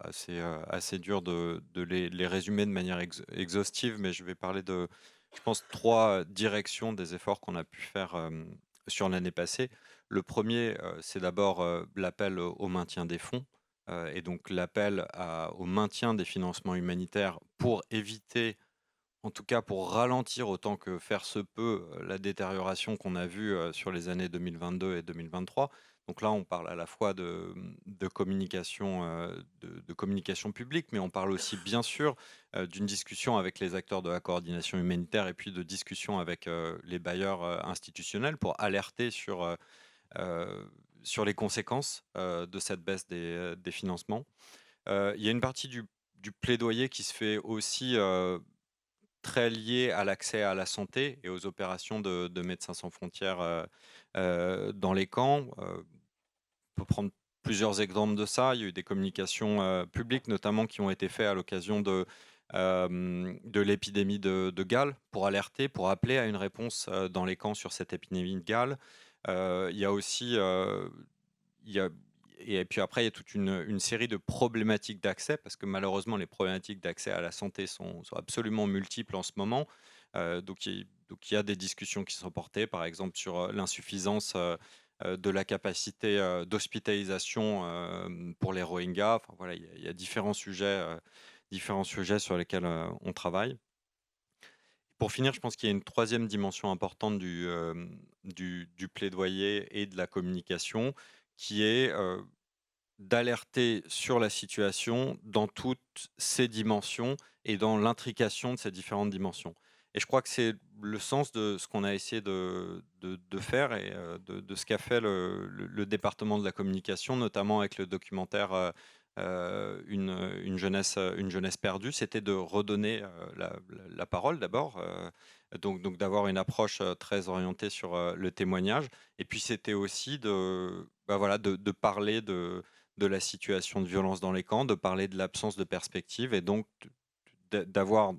assez dur de les résumer de manière exhaustive, mais je vais parler de, je pense, 3 directions des efforts qu'on a pu faire sur l'année passée. Le premier, c'est d'abord l'appel au maintien des fonds, et donc l'appel au maintien des financements humanitaires pour éviter, en tout cas pour ralentir autant que faire se peut, la détérioration qu'on a vue sur les années 2022 et 2023. Donc là, on parle à la fois de communication, de communication publique, mais on parle aussi bien sûr d'une discussion avec les acteurs de la coordination humanitaire et puis de discussion avec les bailleurs institutionnels pour alerter sur les conséquences de cette baisse des financements. Il y a une partie du plaidoyer qui se fait aussi très lié à l'accès à la santé et aux opérations de Médecins sans frontières dans les camps. On peut prendre plusieurs exemples de ça. Il y a eu des communications publiques, notamment, qui ont été faites à l'occasion de l'épidémie de Galles, pour alerter, pour appeler à une réponse dans les camps sur cette épidémie de Galles. Il y a aussi... et puis après, il y a toute une série de problématiques d'accès, parce que malheureusement, les problématiques d'accès à la santé sont absolument multiples en ce moment. Donc il y a des discussions qui sont portées, par exemple, sur l'insuffisance de la capacité d'hospitalisation pour les Rohingyas. Enfin, voilà, il y a différents sujets sur lesquels on travaille. Pour finir, je pense qu'il y a une troisième dimension importante du plaidoyer et de la communication, qui est d'alerter sur la situation dans toutes ses dimensions et dans l'intrication de ces différentes dimensions. Et je crois que c'est le sens de ce qu'on a essayé de faire et de ce qu'a fait le département de la communication, notamment avec le documentaire une jeunesse perdue. C'était de redonner la parole d'abord, donc d'avoir une approche très orientée sur le témoignage. Et puis c'était aussi de parler de la situation de violence dans les camps, de parler de l'absence de perspective, et donc d'avoir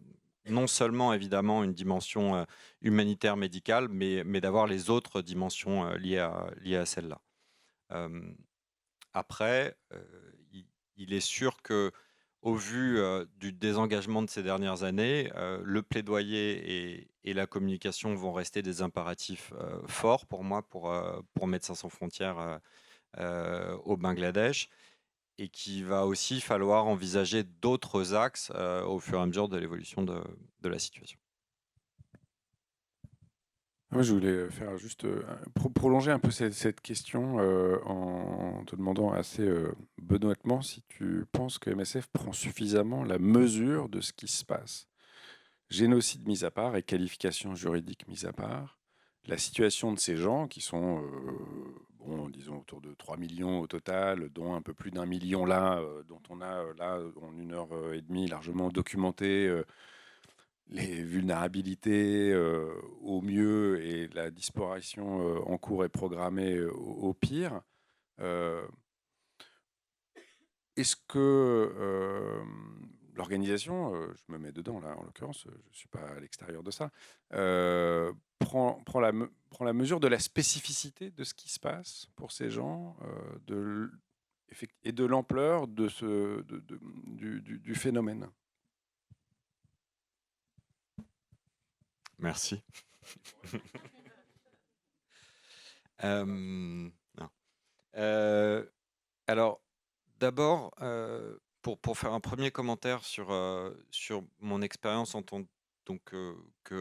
non seulement évidemment une dimension humanitaire médicale, mais d'avoir les autres dimensions liées à celle-là. Après, il est sûr que, au vu du désengagement de ces dernières années, le plaidoyer et la communication vont rester des impératifs forts pour moi, pour Médecins sans frontières au Bangladesh, et qu'il va aussi falloir envisager d'autres axes au fur et à mesure de l'évolution de la situation. Moi, je voulais faire juste prolonger un peu cette question en te demandant assez benoîtement si tu penses que MSF prend suffisamment la mesure de ce qui se passe. Génocide mis à part et qualification juridique mis à part, la situation de ces gens qui sont, disons, autour de 3 millions au total, dont un peu plus d'1 million là, dont on a là, en 1h30, largement documenté les vulnérabilités au mieux et la disparition en cours et programmée au pire. Est-ce que l'organisation, je me mets dedans là en l'occurrence, je ne suis pas à l'extérieur de ça, prend la mesure de la spécificité de ce qui se passe pour ces gens, et de l'ampleur du phénomène. Merci. Non. Alors, d'abord, pour faire un premier commentaire sur mon expérience en tant que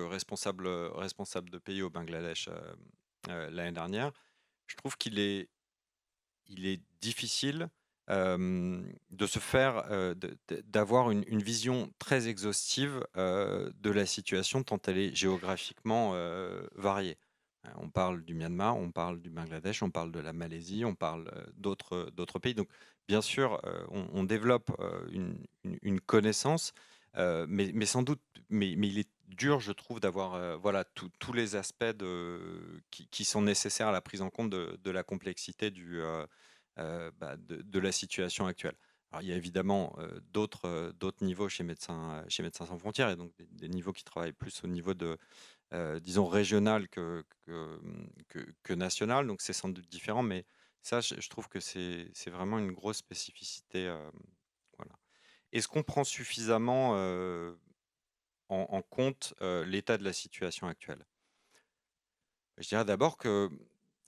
responsable de pays au Bangladesh l'année dernière, je trouve qu'il est difficile de se faire, d'avoir une vision très exhaustive de la situation tant elle est géographiquement variée. On parle du Myanmar, on parle du Bangladesh, on parle de la Malaisie, on parle d'autres pays. Donc, bien sûr, on développe une connaissance, mais sans doute, mais il est dur, je trouve, d'avoir voilà, tous les aspects qui sont nécessaires à la prise en compte de la complexité de la situation actuelle. Alors, il y a évidemment d'autres niveaux chez Médecins sans frontières, et donc des niveaux qui travaillent plus au niveau disons régional que national, donc c'est sans doute différent, mais ça, je trouve que c'est vraiment une grosse spécificité. Voilà. Est-ce qu'on prend suffisamment en compte l'état de la situation actuelle? Je dirais d'abord que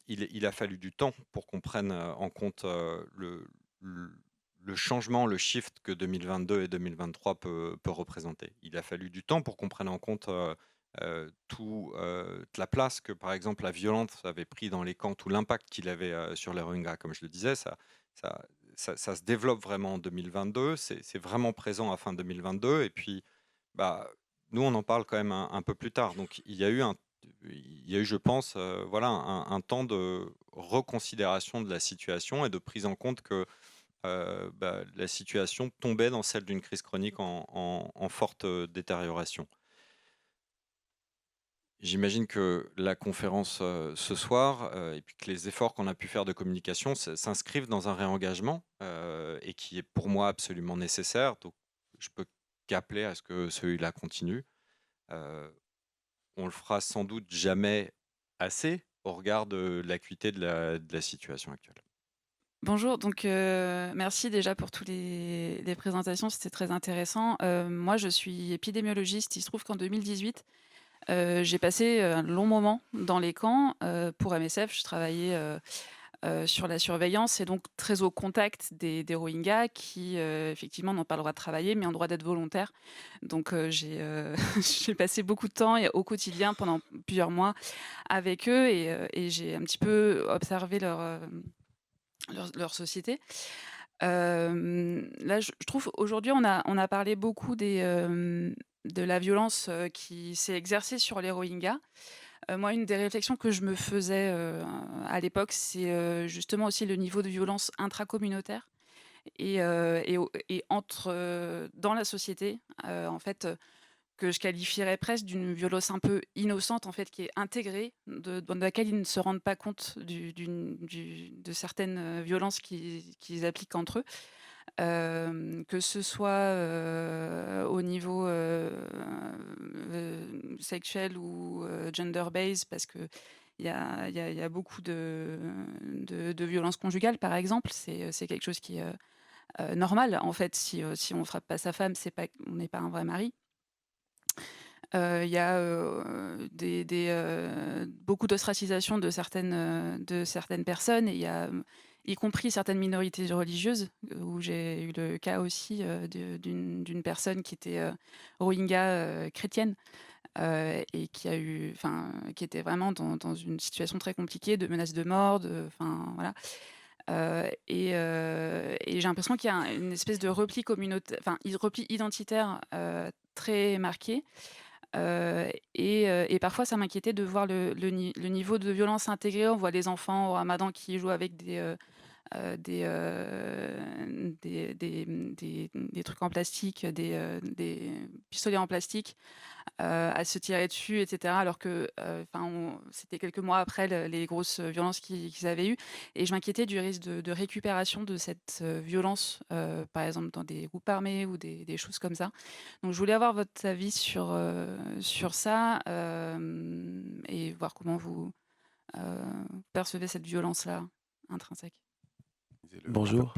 il a fallu du temps pour qu'on prenne en compte le changement, le shift que 2022 et 2023 peut représenter. Il a fallu du temps pour qu'on prenne en compte toute la place que, par exemple, la violence avait pris dans les camps, tout l'impact qu'il avait sur les Rohingyas. Comme je le disais, ça se développe vraiment en 2022, c'est vraiment présent à fin 2022, et puis bah, nous, on en parle quand même un peu plus tard. Donc, il y a eu, je pense, voilà, un temps de reconsidération de la situation et de prise en compte que la situation tombait dans celle d'une crise chronique en forte détérioration. J'imagine que la conférence ce soir et puis que les efforts qu'on a pu faire de communication s'inscrivent dans un réengagement et qui est pour moi absolument nécessaire. Donc, je peux qu'appeler à ce que celui-là continue. On le fera sans doute jamais assez au regard de l'acuité de la situation actuelle. Bonjour, donc merci déjà pour toutes les présentations, c'était très intéressant. Moi, je suis épidémiologiste. Il se trouve qu'en 2018, j'ai passé un long moment dans les camps pour MSF. Je travaillais sur la surveillance et donc très au contact des Rohingyas qui, effectivement, n'ont pas le droit de travailler, mais ont le droit d'être volontaires. Donc, j'ai j'ai passé beaucoup de temps au quotidien pendant plusieurs mois avec eux et j'ai un petit peu observé leur société. Là, je trouve aujourd'hui, on a parlé beaucoup de la violence qui s'est exercée sur les Rohingyas. Moi, une des réflexions que je me faisais à l'époque, c'est justement aussi le niveau de violence intracommunautaire et entre dans la société, en fait, que je qualifierais presque d'une violence un peu innocente, en fait, qui est intégrée, dans laquelle ils ne se rendent pas compte de certaines violences qu'ils appliquent entre eux. Que ce soit au niveau sexuel ou gender-based, parce qu'il y a beaucoup de violences conjugales, par exemple. C'est quelque chose qui est normal, en fait. Si on ne frappe pas sa femme, on n'est pas un vrai mari. Il y a beaucoup d'ostracisation de certaines personnes, et il y a y compris certaines minorités religieuses, où j'ai eu le cas aussi d'une personne qui était Rohingya chrétienne, et qui était vraiment dans une situation très compliquée, de menaces de mort, voilà. Et j'ai l'impression qu'il y a une espèce de repli repli identitaire très marqué. Et parfois, ça m'inquiétait de voir le niveau de violence intégré. On voit des enfants au Ramadan qui jouent avec des trucs en plastique, des pistolets en plastique, à se tirer dessus, etc. Alors que c'était quelques mois après les grosses violences qu'ils avaient eues. Et je m'inquiétais du risque de récupération de cette violence, par exemple dans des groupes armés ou des choses comme ça. Donc je voulais avoir votre avis sur ça et voir comment vous percevez cette violence-là intrinsèque. Bonjour.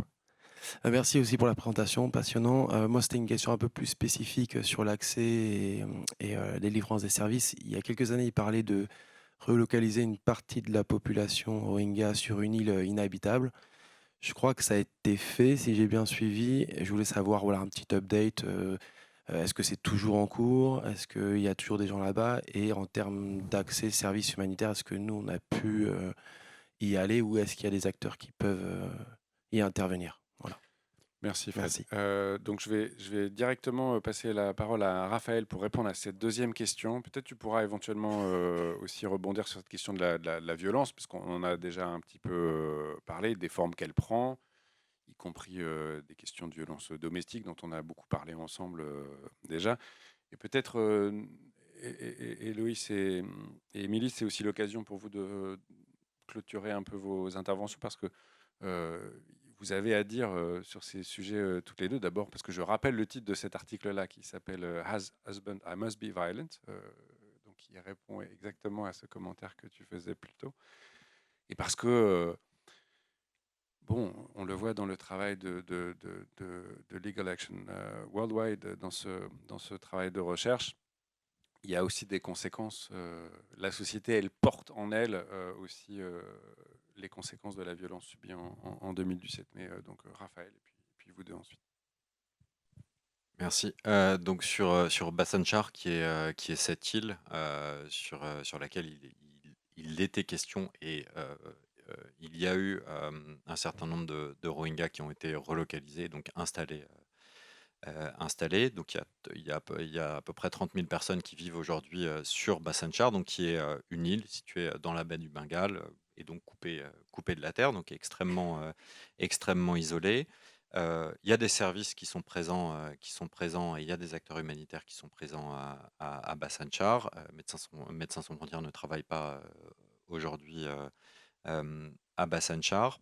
Merci aussi pour la présentation, passionnant. Moi, c'était une question un peu plus spécifique sur l'accès et les livrances des services. Il y a quelques années, il parlait de relocaliser une partie de la population Rohingya sur une île inhabitable. Je crois que ça a été fait, si j'ai bien suivi. Je voulais savoir, voilà, un petit update. Est-ce que c'est toujours en cours? Est-ce qu'il y a toujours des gens là-bas? Et en termes d'accès services humanitaires, est-ce que nous, on a pu y aller ou est-ce qu'il y a des acteurs qui peuvent y intervenir? Voilà. Merci Fred. Merci. Donc je vais directement passer la parole à Raphaël pour répondre à cette deuxième question. Peut-être tu pourras éventuellement aussi rebondir sur cette question de la violence, puisqu'on en a déjà un petit peu parlé, des formes qu'elle prend, y compris des questions de violence domestique dont on a beaucoup parlé ensemble déjà. Et peut-être, Héloïse et Émilie, c'est aussi l'occasion pour vous de clôturer un peu vos interventions, parce que vous avez à dire sur ces sujets toutes les deux. D'abord, parce que je rappelle le titre de cet article-là qui s'appelle Has Husband, I Must Be Violent, donc qui répond exactement à ce commentaire que tu faisais plus tôt. Et parce que, bon, on le voit dans le travail de Legal Action Worldwide, dans ce travail de recherche, il y a aussi des conséquences. La société, elle porte en elle aussi les conséquences de la violence subie en 2017. Mais donc Raphaël, et puis vous deux ensuite. Merci. Donc sur Bhasan Char, qui est cette île sur laquelle il était question, et il y a eu un certain nombre de Rohingyas qui ont été relocalisés, donc installés. Donc il y a à peu près 30 000 personnes qui vivent aujourd'hui sur Bhasan Char, donc qui est une île située dans la baie du Bengale, et donc coupée de la terre, donc extrêmement isolée. Il y a des services qui sont présents, et il y a des acteurs humanitaires qui sont présents à Bhasan Char. Médecins sans frontières ne travaillent pas aujourd'hui à Bhasan Char.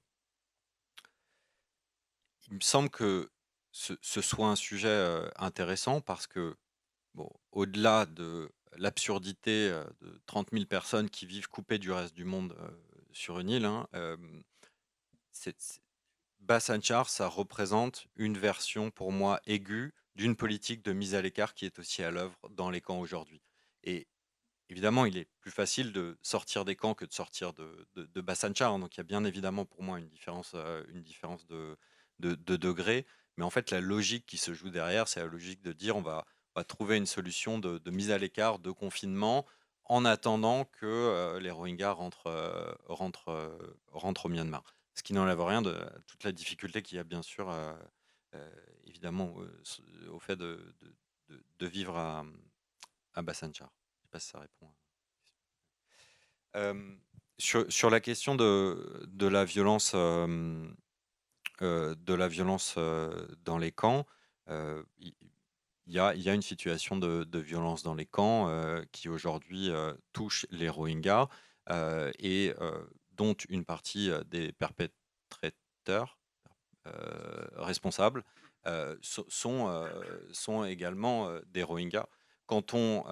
Il me semble que ce soit un sujet intéressant, parce que, bon, au-delà de l'absurdité de 30 000 personnes qui vivent coupées du reste du monde sur une île, Bhasan Char, ça représente une version, pour moi, aiguë d'une politique de mise à l'écart qui est aussi à l'œuvre dans les camps aujourd'hui. Et évidemment, il est plus facile de sortir des camps que de sortir de Bhasan Char, donc il y a bien évidemment pour moi une différence de degré. Mais en fait, la logique qui se joue derrière, c'est la logique de dire on va trouver une solution de mise à l'écart, de confinement, en attendant que les Rohingyas rentrent au Myanmar. Ce qui n'enlève rien de toute la difficulté qu'il y a, bien sûr, évidemment, au fait de vivre à Bhasan Char. Je ne sais pas si ça répond. Sur la question de la violence, dans les camps, il y a une situation de violence dans les camps qui aujourd'hui touche les Rohingyas, et dont une partie des perpétrateurs responsables sont également des Rohingyas. Quand on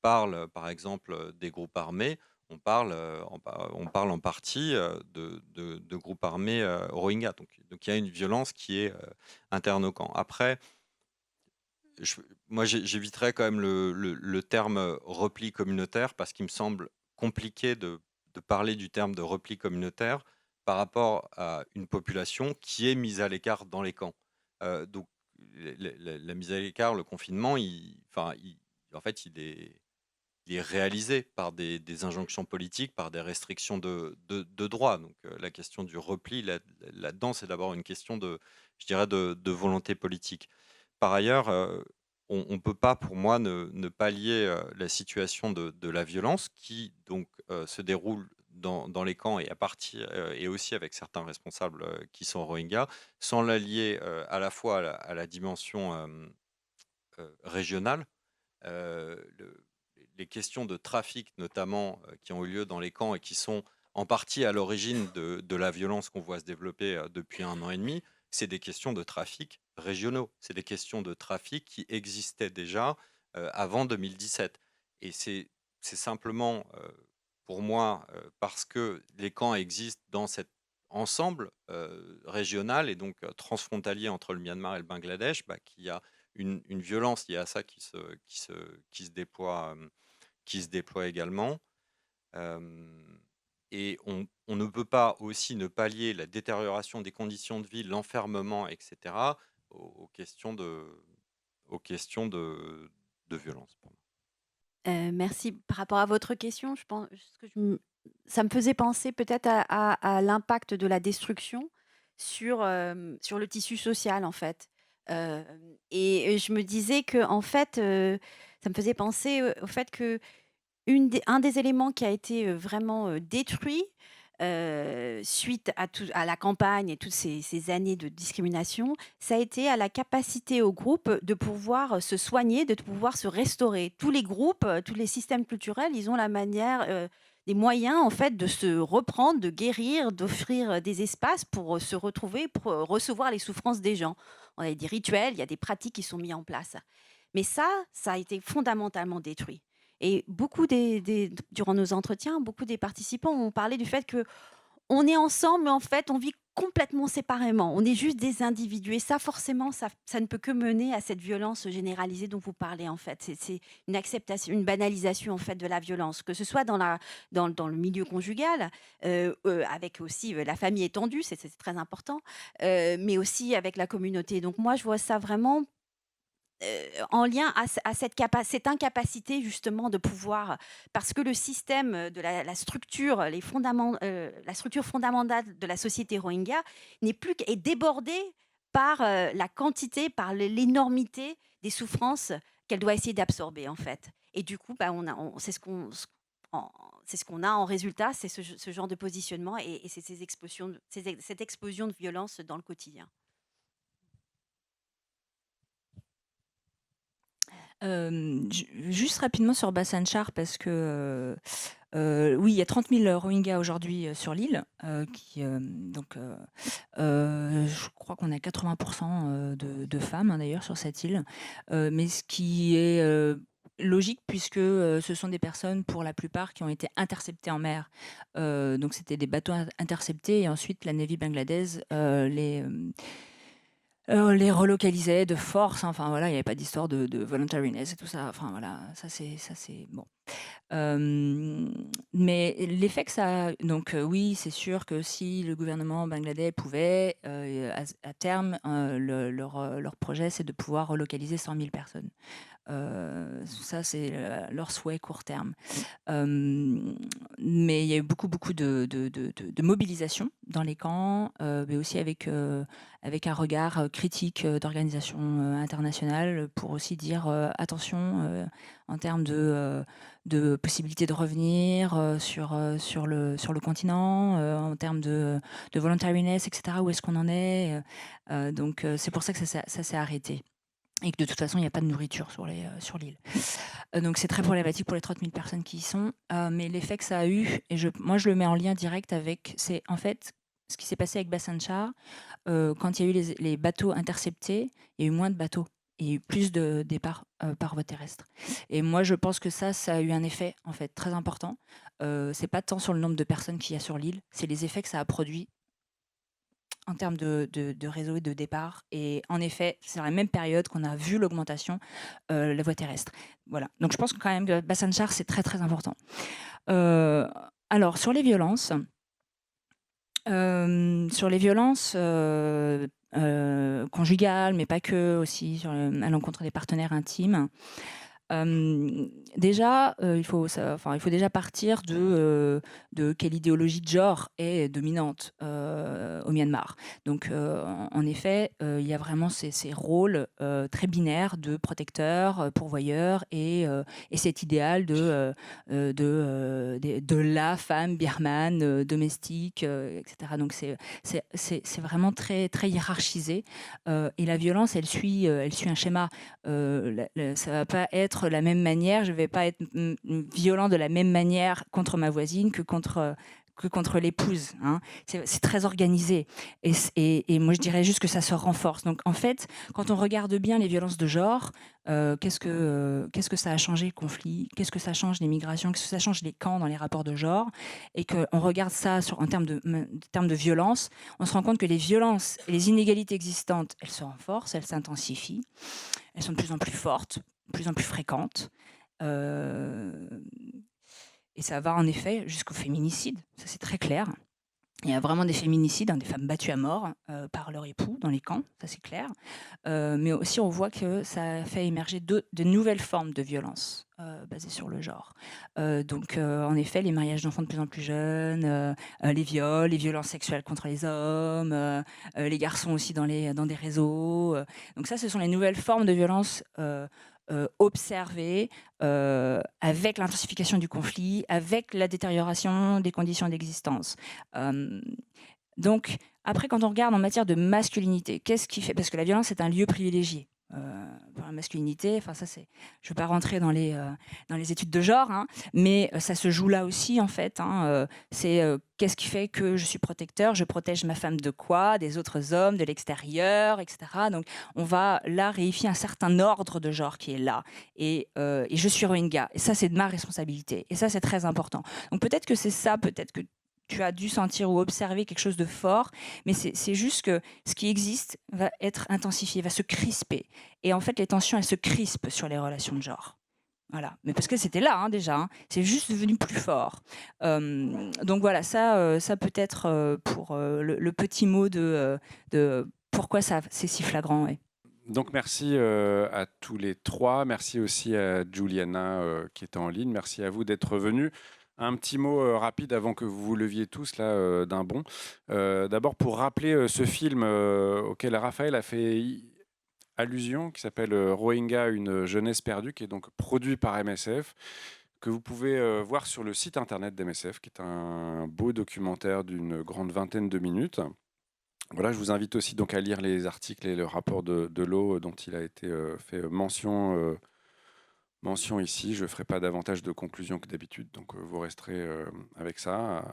parle, par exemple, des groupes armés, on parle en partie de groupes armés Rohingyas. Donc il y a une violence qui est interne au camp. Après, moi j'éviterais quand même le terme repli communautaire, parce qu'il me semble compliqué de parler du terme de repli communautaire par rapport à une population qui est mise à l'écart dans les camps. Donc la mise à l'écart, le confinement, en fait, il est réalisé par des injonctions politiques, par des restrictions de droit. Donc la question du repli là-dedans, c'est d'abord une question je dirais, de volonté politique. Par ailleurs, on ne peut pas, pour moi, ne pas lier la situation de la violence qui donc se déroule dans les camps et et aussi avec certains responsables qui sont Rohingyas, sans l'allier à la fois à la dimension régionale. Les questions de trafic, notamment, qui ont eu lieu dans les camps et qui sont en partie à l'origine de la violence qu'on voit se développer depuis 1 an et demi, c'est des questions de trafic régionaux. C'est des questions de trafic qui existaient déjà avant 2017. Et c'est simplement, pour moi, parce que les camps existent dans cet ensemble régional et donc transfrontalier entre le Myanmar et le Bangladesh, qu'il y a une violence liée à ça qui se déploie également. Et on ne peut pas aussi ne pallier la détérioration des conditions de vie, l'enfermement, etc., aux questions de violence. Merci. Par rapport à votre question, je pense, ça me faisait penser peut-être à l'impact de la destruction sur le tissu social, en fait. Et je me disais que, en fait, ça me faisait penser au fait que un des éléments qui a été vraiment détruit suite à la campagne et toutes ces années de discrimination, ça a été à la capacité au groupe de pouvoir se soigner, de pouvoir se restaurer. Tous les groupes, tous les systèmes culturels, ils ont la manière, des moyens en fait de se reprendre, de guérir, d'offrir des espaces pour se retrouver, pour recevoir les souffrances des gens. On a des rituels, il y a des pratiques qui sont mises en place. Mais ça a été fondamentalement détruit. Et durant nos entretiens, beaucoup des participants ont parlé du fait que on est ensemble, mais en fait, on vit complètement séparément. On est juste des individus. Et ça, forcément, ça ne peut que mener à cette violence généralisée dont vous parlez, en fait. C'est une acceptation, une banalisation, en fait, de la violence, que ce soit dans le milieu conjugal, avec aussi la famille étendue, c'est très important, mais aussi avec la communauté. Donc moi, je vois ça vraiment en lien à cette incapacité justement de pouvoir, parce que le système de la structure, la structure fondamentale de la société Rohingya est débordée par la quantité, par l'énormité des souffrances qu'elle doit essayer d'absorber en fait. Et du coup, c'est ce qu'on a en résultat, c'est ce genre de positionnement et c'est cette explosion de violence dans le quotidien. Juste rapidement sur Bhasan Char, parce que oui, il y a 30 000 Rohingyas aujourd'hui sur l'île, je crois qu'on a 80% de femmes d'ailleurs sur cette île, mais ce qui est logique puisque ce sont des personnes pour la plupart qui ont été interceptées en mer. Donc c'était des bateaux interceptés et ensuite la Navy bangladaise les relocalisait de force, enfin voilà, il n'y avait pas d'histoire de voluntariness et tout ça, enfin voilà, ça c'est bon. Mais l'effet que ça a, donc oui, c'est sûr que si le gouvernement bangladais pouvait, à terme, leur projet, c'est de pouvoir relocaliser 100 000 personnes. Ça, c'est leur souhait court terme. Mais il y a eu beaucoup de mobilisation dans les camps, mais aussi avec un regard critique d'organisations internationales pour aussi dire attention en termes de possibilité de revenir sur le continent, en termes de voluntariness, etc. Où est-ce qu'on en est donc c'est pour ça que ça s'est arrêté. Et que de toute façon, il n'y a pas de nourriture sur l'île. Donc c'est très problématique pour les 30 000 personnes qui y sont. Mais l'effet que ça a eu, et moi je le mets en lien direct avec, c'est en fait ce qui s'est passé avec Bhasan Char. Quand il y a eu les bateaux interceptés, il y a eu moins de bateaux. Il y a eu plus de départs par voie terrestre. Et moi je pense que ça a eu un effet en fait très important. C'est pas tant sur le nombre de personnes qu'il y a sur l'île, c'est les effets que ça a produit en termes de réseau et de départ. Et en effet, c'est dans la même période qu'on a vu l'augmentation de la voie terrestre. Voilà. Donc je pense que quand même que Bhasan Char, c'est très très important. Alors, sur les violences, conjugales, mais pas que, aussi à l'encontre des partenaires intimes. déjà, il faut déjà partir de quelle idéologie de genre est dominante au Myanmar. Donc, en effet, il y a vraiment ces rôles très binaires de protecteur, pourvoyeur et cet idéal de la femme birmane, domestique, etc. Donc, c'est vraiment très, très hiérarchisé. Et la violence, elle suit un schéma. Ça va pas être la même manière. Je vais pas être violent de la même manière contre ma voisine que contre l'épouse. Hein. C'est très organisé. Et moi, je dirais juste que ça se renforce. Donc, en fait, quand on regarde bien les violences de genre, qu'est-ce que ça a changé le conflit? Qu'est-ce que ça change les migrations? Qu'est-ce que ça change les camps dans les rapports de genre? Et qu'on regarde ça en termes de violence, on se rend compte que les violences et les inégalités existantes, elles se renforcent, elles s'intensifient, elles sont de plus en plus fortes, de plus en plus fréquentes. Et ça va en effet jusqu'au féminicide, ça c'est très clair. Il y a vraiment des féminicides, des femmes battues à mort par leur époux dans les camps, ça c'est clair. Mais aussi on voit que ça fait émerger de nouvelles formes de violence basées sur le genre. Donc en effet, les mariages d'enfants de plus en plus jeunes, les viols, les violences sexuelles contre les hommes, les garçons aussi dans des réseaux. Donc ça, ce sont les nouvelles formes de violence observées avec l'intensification du conflit, avec la détérioration des conditions d'existence. Donc, après, quand on regarde en matière de masculinité, qu'est-ce qui fait? Parce que la violence est un lieu privilégié pour la masculinité. Enfin, ça, je ne veux pas rentrer dans les études de genre, hein, mais ça se joue là aussi, en fait. Hein, c'est qu'est-ce qui fait que je suis protecteur? Je protège ma femme de quoi? Des autres hommes, de l'extérieur, etc. Donc, on va là réifier un certain ordre de genre qui est là. Et je suis Rohingya. Et ça, c'est de ma responsabilité. Et ça, c'est très important. Donc, peut-être que c'est ça, peut-être que tu as dû sentir ou observer quelque chose de fort, mais c'est juste que ce qui existe va être intensifié, va se crisper. Et en fait, les tensions, elles se crispent sur les relations de genre. Voilà. Mais parce que c'était là, hein, déjà. Hein. C'est juste devenu plus fort. Donc voilà, ça peut être pour le petit mot de pourquoi c'est si flagrant. Ouais. Donc merci à tous les trois. Merci aussi à Juliana qui est en ligne. Merci à vous d'être venus. Un petit mot rapide avant que vous vous leviez tous là d'un bond. D'abord pour rappeler ce film auquel Raphaël a fait allusion, qui s'appelle Rohingya, une jeunesse perdue, qui est donc produit par MSF, que vous pouvez voir sur le site internet d'MSF, qui est un beau documentaire d'une grande vingtaine de minutes. Voilà, je vous invite aussi donc à lire les articles et le rapport de l'eau dont il a été fait mention ici. Je ne ferai pas davantage de conclusions que d'habitude, donc vous resterez avec ça.